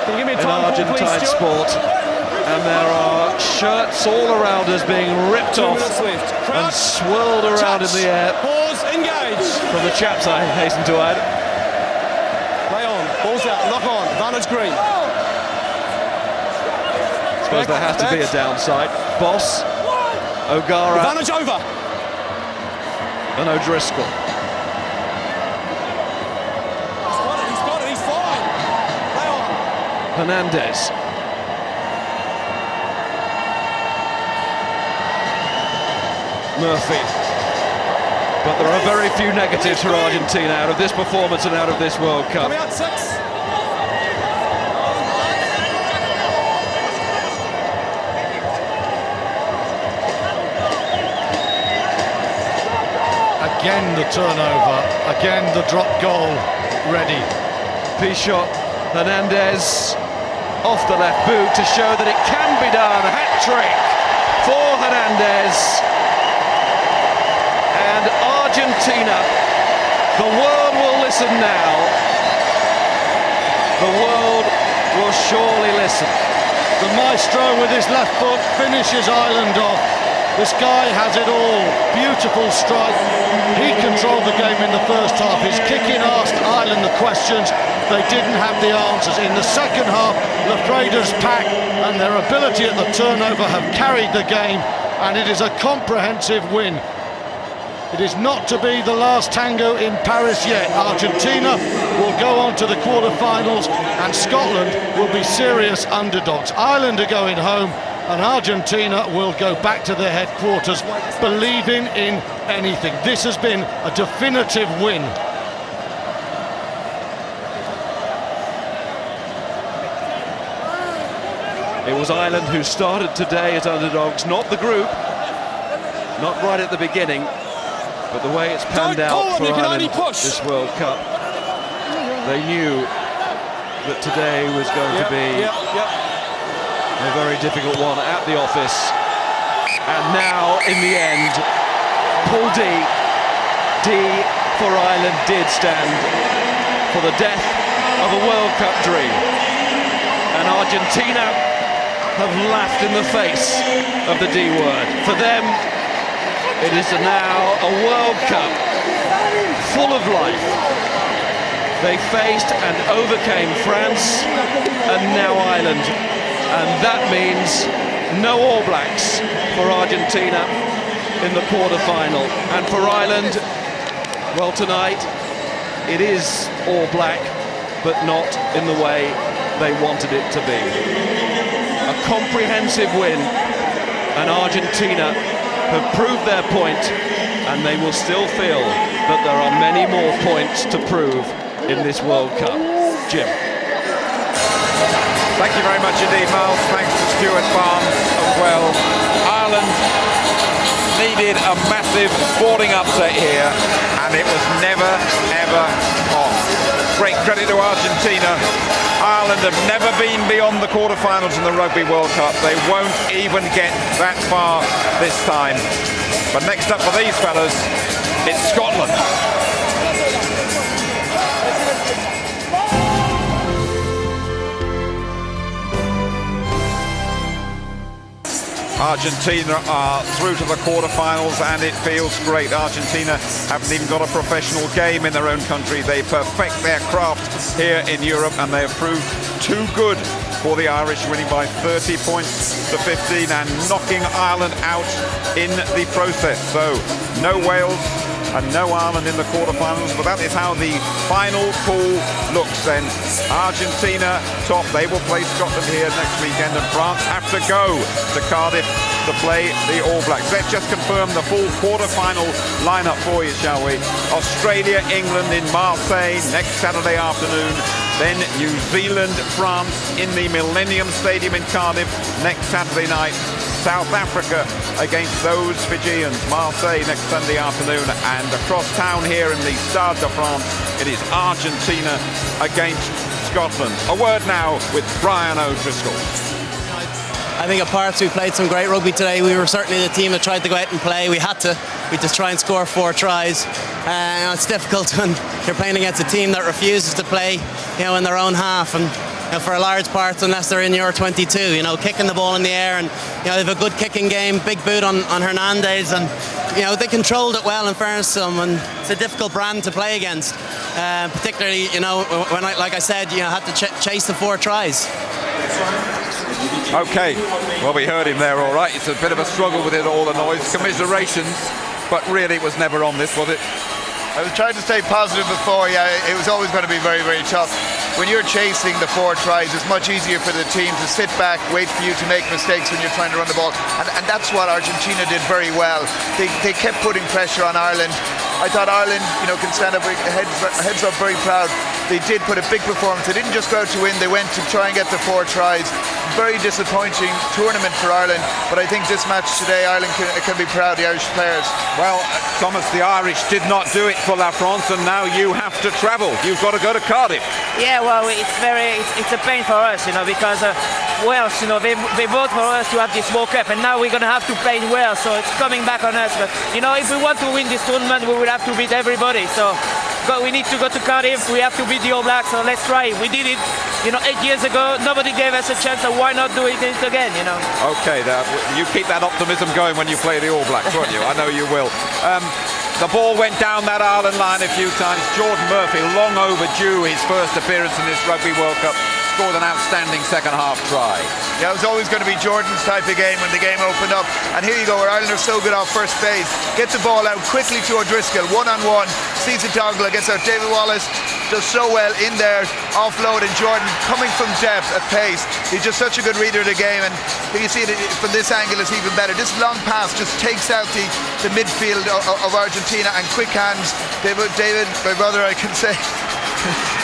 Can you give me a in time call, Argentine please, Stuart? sport. And there are shirts all around us being ripped 2 off minutes left. and Crouch. swirled around in the air Pause. Engage. from the chaps, I hasten to add. Play on. Balls out. Lock on. Advantage green. I suppose there has to be a downside. Boss, O'Gara Advantage over. and O'Driscoll. He's got it. He's got it. He's fine. Play on. Hernandez. Murphy. But there are very few negatives for Argentina out of this performance and out of this World Cup. Coming out 6. Again the turnover, again the drop goal ready. Pichot, Hernandez off the left boot to show that it can be done. Hat-trick for Hernandez. And Argentina, the world will listen now. The world will surely listen. The maestro with his left foot finishes Ireland off. This guy has it all. Beautiful strike. He controlled the game in the first half. His kicking asked Ireland the questions. They didn't have the answers. In the second half, Lafreda's pack and their ability at the turnover have carried the game, and it is a comprehensive win. It is not to be the last tango in Paris yet. Argentina will go on to the quarter-finals, and Scotland will be serious underdogs. Ireland are going home, and Argentina will go back to their headquarters, believing in anything. This has been a definitive win. It was Ireland who started today as underdogs, not the group, not right at the beginning, but the way it's panned out for Ireland this World Cup. They knew that today was going to be a very difficult one at the office. And now, in the end, Paul D for Ireland did stand for the death of a World Cup dream. And Argentina have laughed in the face of the D word. For them, it is now a World Cup full of life. They faced and overcame France and now Ireland. And that means no All Blacks for Argentina in the quarter-final. And for Ireland, well, tonight it is All Black, but not in the way they wanted it to be. A comprehensive win, and Argentina have proved their point, and they will still feel that there are many more points to prove in this World Cup. Jim. Thank you very much indeed, Miles. Thanks to Stuart Barnes as well. Ireland needed a massive sporting upset here, and it was never, ever on. Great credit to Argentina. Ireland have never been beyond the quarterfinals in the Rugby World Cup. They won't even get that far this time. But next up for these fellas, it's Scotland. Argentina are through to the quarterfinals, and it feels great. Argentina haven't even got a professional game in their own country. They perfect their craft here in Europe, and they have proved too good for the Irish, winning by 30 points to 15 and knocking Ireland out in the process. So no Wales, and no Ireland in the quarterfinals. But that is how the final pool looks then. Argentina top, they will play Scotland here next weekend, and France have to go to Cardiff to play the All Blacks. Let's just confirm the full quarter-final lineup for you, shall we? Australia, England in Marseille next Saturday afternoon. Then New Zealand, France in the Millennium Stadium in Cardiff next Saturday night. South Africa against those Fijians, Marseille next Sunday afternoon. And across town here in the Stade de France, it is Argentina against Scotland. A word now with Brian O'Driscoll. I think at Parc we played some great rugby today. We were certainly the team that tried to go out and play. We had to. We just try and score 4 tries. It's difficult when you're playing against a team that refuses to play, in their own half. And for a large part, unless they're in your 22, kicking the ball in the air, and they have a good kicking game. Big boot on Hernandez, and they controlled it well. In fairness to them, and it's a difficult brand to play against. Particularly, when like I said, had to chase the 4 tries. Okay, well, we heard him there all right. It's a bit of a struggle with it, all the noise. Commiserations, but really it was never on this, was it? I was trying to stay positive before. Yeah, it was always going to be very, very tough. When you're chasing the 4 tries, it's much easier for the team to sit back, wait for you to make mistakes when you're trying to run the ball. And that's what Argentina did very well. They kept putting pressure on Ireland. I thought Ireland, can stand up, heads up, very proud. They did put a big performance. They didn't just go out to win, they went to try and get the 4 tries. Very disappointing tournament for Ireland, but I think this match today, Ireland can be proud, the Irish players. Well, Thomas, the Irish did not do it for La France, and now you have to travel. You've got to go to Cardiff. Yeah, well, it's a pain for us, because Wales, they vote for us to have this World Cup, and now we're going to have to play in Wales, so it's coming back on us. But, if we want to win this tournament, we will have to beat everybody. So we need to go to Cardiff, we have to beat the All Blacks, so let's try. We did it, 8 years ago, nobody gave us a chance, so why not do it again, Okay, you keep that optimism going when you play the All Blacks, won't you? I know you will. The ball went down that Ireland line a few times. Jordan Murphy, long overdue his first appearance in this Rugby World Cup, scored an outstanding second half try. Yeah, it was always going to be Jordan's type of game when the game opened up. And here you go, where Ireland are so good off first phase. Get the ball out quickly to O'Driscoll, one-on-one, sees it Dogla, gets out David Wallace, does so well in there, offload, and Jordan coming from depth at pace. He's just such a good reader of the game, and you see it from this angle, it's even better. This long pass just takes out the midfield of Argentina, and quick hands. David, my brother, I can say,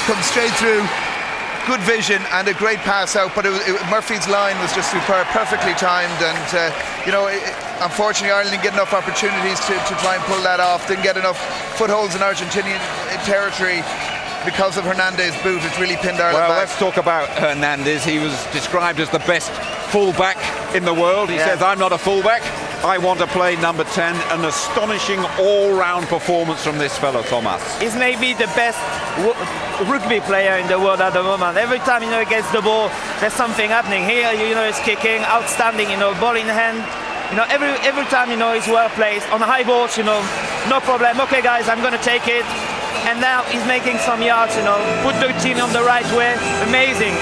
comes straight through. Good vision and a great pass out, but Murphy's line was just superb, perfectly timed, and unfortunately Ireland didn't get enough opportunities to try and pull that off, didn't get enough footholds in Argentinian territory because of Hernandez's boot. It's really pinned Ireland back. Well, let's talk about Hernandez. He was described as the best fullback in the world. He says, I'm not a fullback, I want to play number 10. An astonishing all-round performance from this fellow, Thomas. He's maybe the best rugby player in the world at the moment. Every time, he gets the ball, there's something happening. Here, he's kicking, outstanding, ball in hand. Every time, he's well placed. On high balls, no problem. Okay, guys, I'm going to take it. And now he's making some yards, put the team on the right way. Amazing,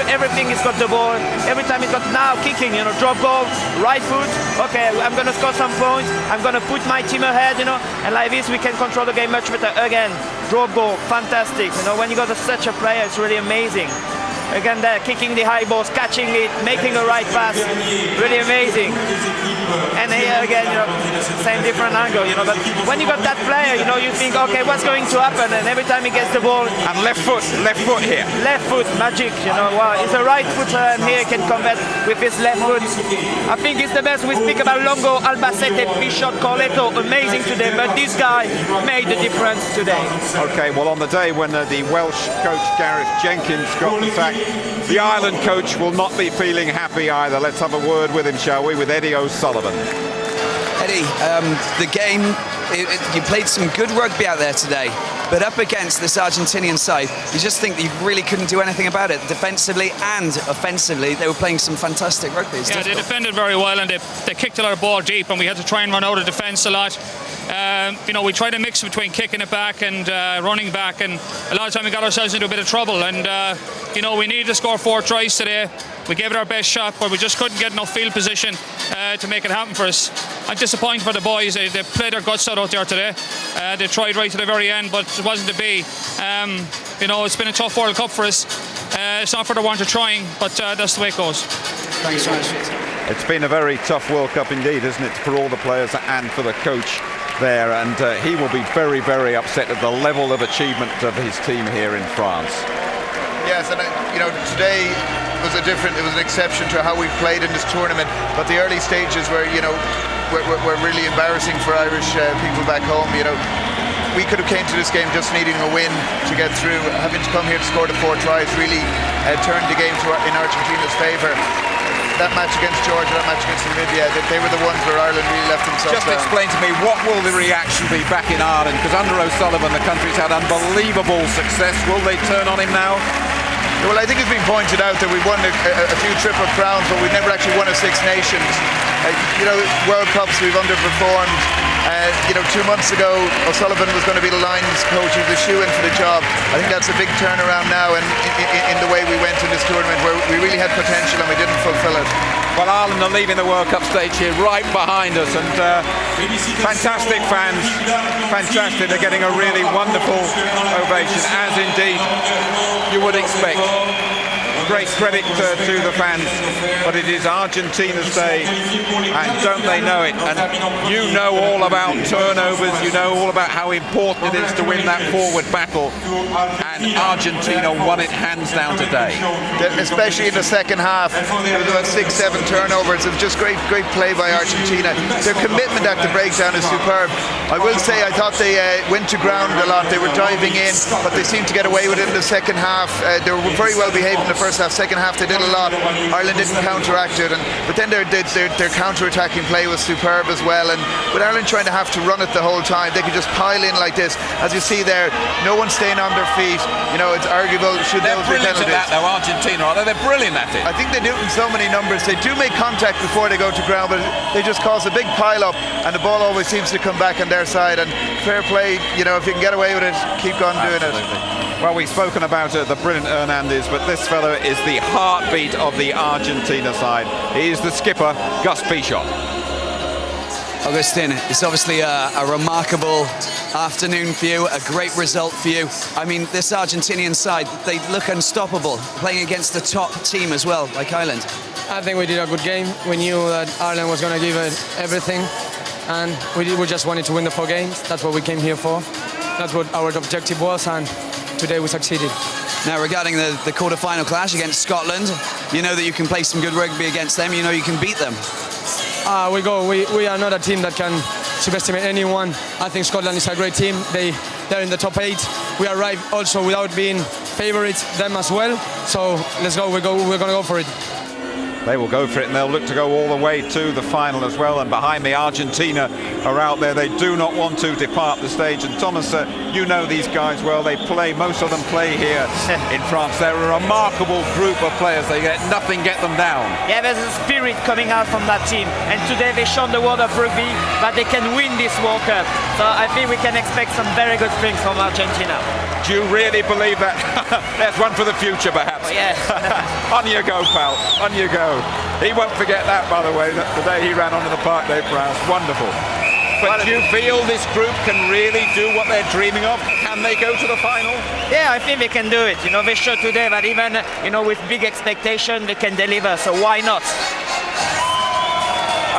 everything he's got the ball. Every time he's got now kicking, drop goal, right foot. Okay, I'm going to score some points. I'm going to put my team ahead, and like this we can control the game much better. Again, drop goal, fantastic. When you got such a player, it's really amazing. Again, there, kicking the high balls, catching it, making the right pass, really amazing. And here again, same different angle, but when you got that player, you think, okay, what's going to happen? And every time he gets the ball, and left foot here. Left foot, magic, wow, he's a right footer, and here he can convert with his left foot. I think it's the best. We speak about Longo, Albacete, Pichot, Corletto, amazing today, but this guy made the difference today. Okay, well, on the day when the Welsh coach Gareth Jenkins got the sack, the Ireland coach will not be feeling happy either. Let's have a word with him, shall we, with Eddie O'Sullivan. Eddie, the game, you played some good rugby out there today, but up against this Argentinian side, you just think that you really couldn't do anything about it. Defensively and offensively, they were playing some fantastic rugby. Yeah, they defended very well, and they kicked a lot of ball deep, and we had to try and run out of defence a lot. we tried to mix between kicking it back and running back, and a lot of time we got ourselves into a bit of trouble. And we needed to score 4 tries today. We gave it our best shot, but we just couldn't get enough field position to make it happen for us. I'm disappointed for the boys. They played their guts out there today. They tried right to the very end, but it wasn't to be. It's been a tough World Cup for us. It's not for the want of trying, but that's the way it goes. Thanks so much. It's been a very tough World Cup indeed, isn't it, for all the players and for the coach there, and he will be very, very upset at the level of achievement of his team here in France. Yes, and today was it was an exception to how we've played in this tournament, but the early stages were really embarrassing for Irish people back home. We could have came to this game just needing a win to get through. Having to come here to score the 4 tries really turned the game in Argentina's favour. That match against Georgia, that match against Namibia, they were the ones where Ireland really left themselves Just down. explain to me, what will the reaction be back in Ireland? Because under O'Sullivan, the country's had unbelievable success. Will they turn on him now? Well, I think it's been pointed out that we've won a few Triple Crowns, but we've never actually won a Six Nations. World Cups we've underperformed. 2 months ago, O'Sullivan was going to be the Lions coach. He was a shoo-in for the job. I think that's a big turnaround now in the way we went in this tournament, where we really had potential and we didn't fulfill it. Well, Ireland are leaving the World Cup stage here right behind us, and fantastic fans, fantastic. They're getting a really wonderful ovation, as indeed you would expect. Great credit to the fans, but it is Argentina's day, and don't they know it? And you know all about turnovers, you know all about how important it is to win that forward battle, and Argentina won it hands down today. Especially in the second half, there was about 6-7 turnovers. It was just great play by Argentina. Their commitment at the breakdown is superb. I will say I thought they went to ground a lot. They were diving in, but they seemed to get away with it in the second half. They were very well behaved in the first half. Second half they did a lot. Ireland didn't counteract it, but then their counter-attacking play was superb as well. And with Ireland trying to have to run it the whole time, they could just pile in like this. As you see there, no one staying on their feet. It's arguable should those be penalties. They're brilliant at that though, Argentina, are they? They're brilliant at it. I think they do it in so many numbers. They do make contact before they go to ground, but they just cause a big pile-up, and the ball always seems to come back on their side. And fair play, if you can get away with it, keep on doing it. Well, we've spoken about the brilliant Hernandez, but this fellow is the heartbeat of the Argentina side. He is the skipper, Gus Bishop. Augustin, it's obviously a remarkable afternoon for you, a great result for you. I mean, this Argentinian side, they look unstoppable, playing against the top team as well, like Ireland. I think we did a good game. We knew that Ireland was going to give it everything, and we just wanted to win the 4 games. That's what we came here for. That's what our objective was, and today we succeeded. Now, regarding the quarter-final clash against Scotland, you know that you can play some good rugby against them. You know you can beat them. We are not a team that can subestimate anyone. I think Scotland is a great team. They're in the top 8. We arrived also without being favourites, them as well. So let's go. We're going to go for it. They will go for it, and they'll look to go all the way to the final as well. And behind me, Argentina are out there. They do not want to depart the stage. And Thomas, you know these guys well. Most of them play here in France. They're a remarkable group of players. Nothing get them down. Yeah, there's a spirit coming out from that team. And today they shown the world of rugby that they can win this World Cup. So I think we can expect some very good things from Argentina. Do you really believe that? There's one for the future, perhaps. Oh, yes. On you go, pal. On you go. He won't forget that, by the way, the day he ran onto the Parc des Princes. Wonderful. But do you feel this group can really do what they're dreaming of? Can they go to the final? Yeah, I think they can do it. They showed today that even, with big expectation, they can deliver. So why not?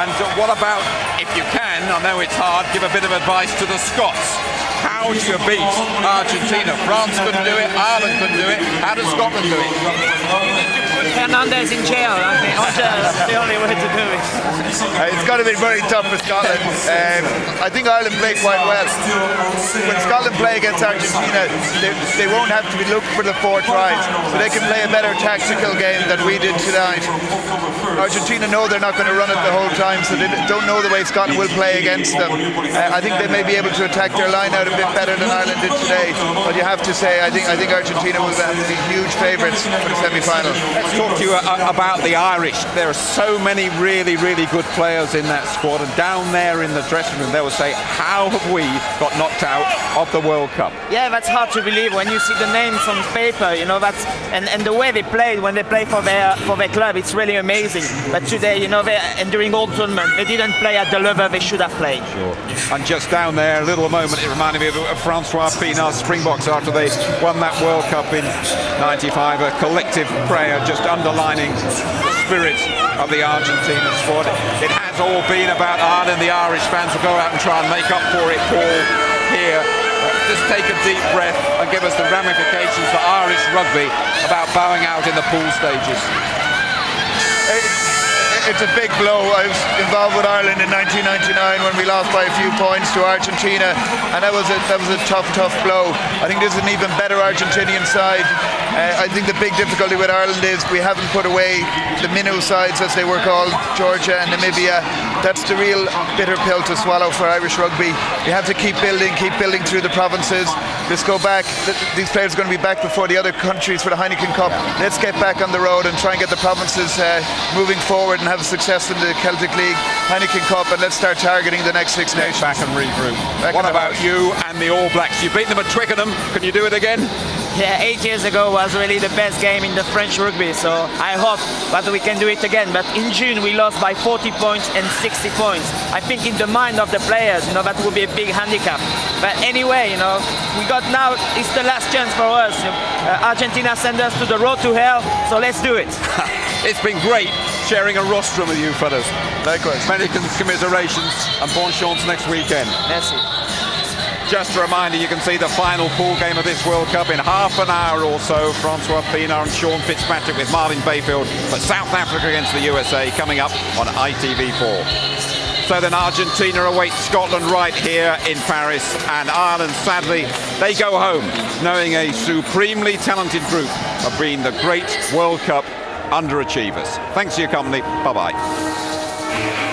And what about, if you can, I know it's hard, give a bit of advice to the Scots. How do you beat Argentina? France couldn't do it, Ireland couldn't do it. How does Scotland do it? Hernandez in jail. I think that's the only way to do it. It's got to be very tough for Scotland. I think Ireland played quite well. When Scotland play against Argentina, they won't have to be looking for the 4 tries, so they can play a better tactical game than we did tonight. Argentina know they're not going to run it the whole time, so they don't know the way Scotland will play against them. I think they may be able to attack their line out a bit better than Ireland did today, but you have to say I think Argentina will be huge favourites for the semi-final. talk to you about the Irish. There are so many really, really good players in that squad, and down there in the dressing room, they will say, how have we got knocked out of the World Cup? Yeah, that's hard to believe when you see the names on paper. You know, that's and the way they played when they play for their club, it's really amazing. But today, you know, and during all tournament, they didn't play at the level they should have played. Sure. And just down there, a little moment, it reminded me of Francois Pienaar's Springboks after they won that World Cup in '95. A collective prayer, just underlining the spirit of the Argentina squad. It has all been about Ireland. The Irish fans will go out and try and make up for it. Paul here. Just take a deep breath and give us the ramifications for Irish rugby about bowing out in the pool stages. It's a big blow. I was involved with Ireland in 1999 when we lost by a few points to Argentina, and that was a tough blow. I think this is an even better Argentinian side. I think the big difficulty with Ireland is we haven't put away the minnow sides, as they were called, Georgia and Namibia. That's the real bitter pill to swallow for Irish rugby. You have to keep building through the provinces. Let's go back. These players are going to be back before the other countries for the Heineken Cup. Let's get back on the road and try and get the provinces moving forward and have success in the Celtic League, Heineken Cup, and let's start targeting the next Six Nations. Back and regroup. What about you and the All Blacks? You beat them at Twickenham. Can you do it again? Yeah, 8 years ago was really the best game in the French rugby, so I hope that we can do it again. But in June we lost by 40 points and 60 points. I think in the mind of the players, you know, that would be a big handicap. But anyway, you know, we got now, it's the last chance for us. Argentina sent us to the road to hell, so let's do it. It's been great sharing a rostrum with you fellas. Likewise. Many commiserations and bon chance next weekend. Merci. Just a reminder, you can see the final pool game of this World Cup in half an hour or so. Francois Pienaar and Sean Fitzpatrick with Martin Bayfield for South Africa against the USA coming up on ITV4. So then Argentina awaits Scotland right here in Paris, and Ireland, sadly, they go home knowing a supremely talented group have been the great World Cup underachievers. Thanks for your company. Bye-bye.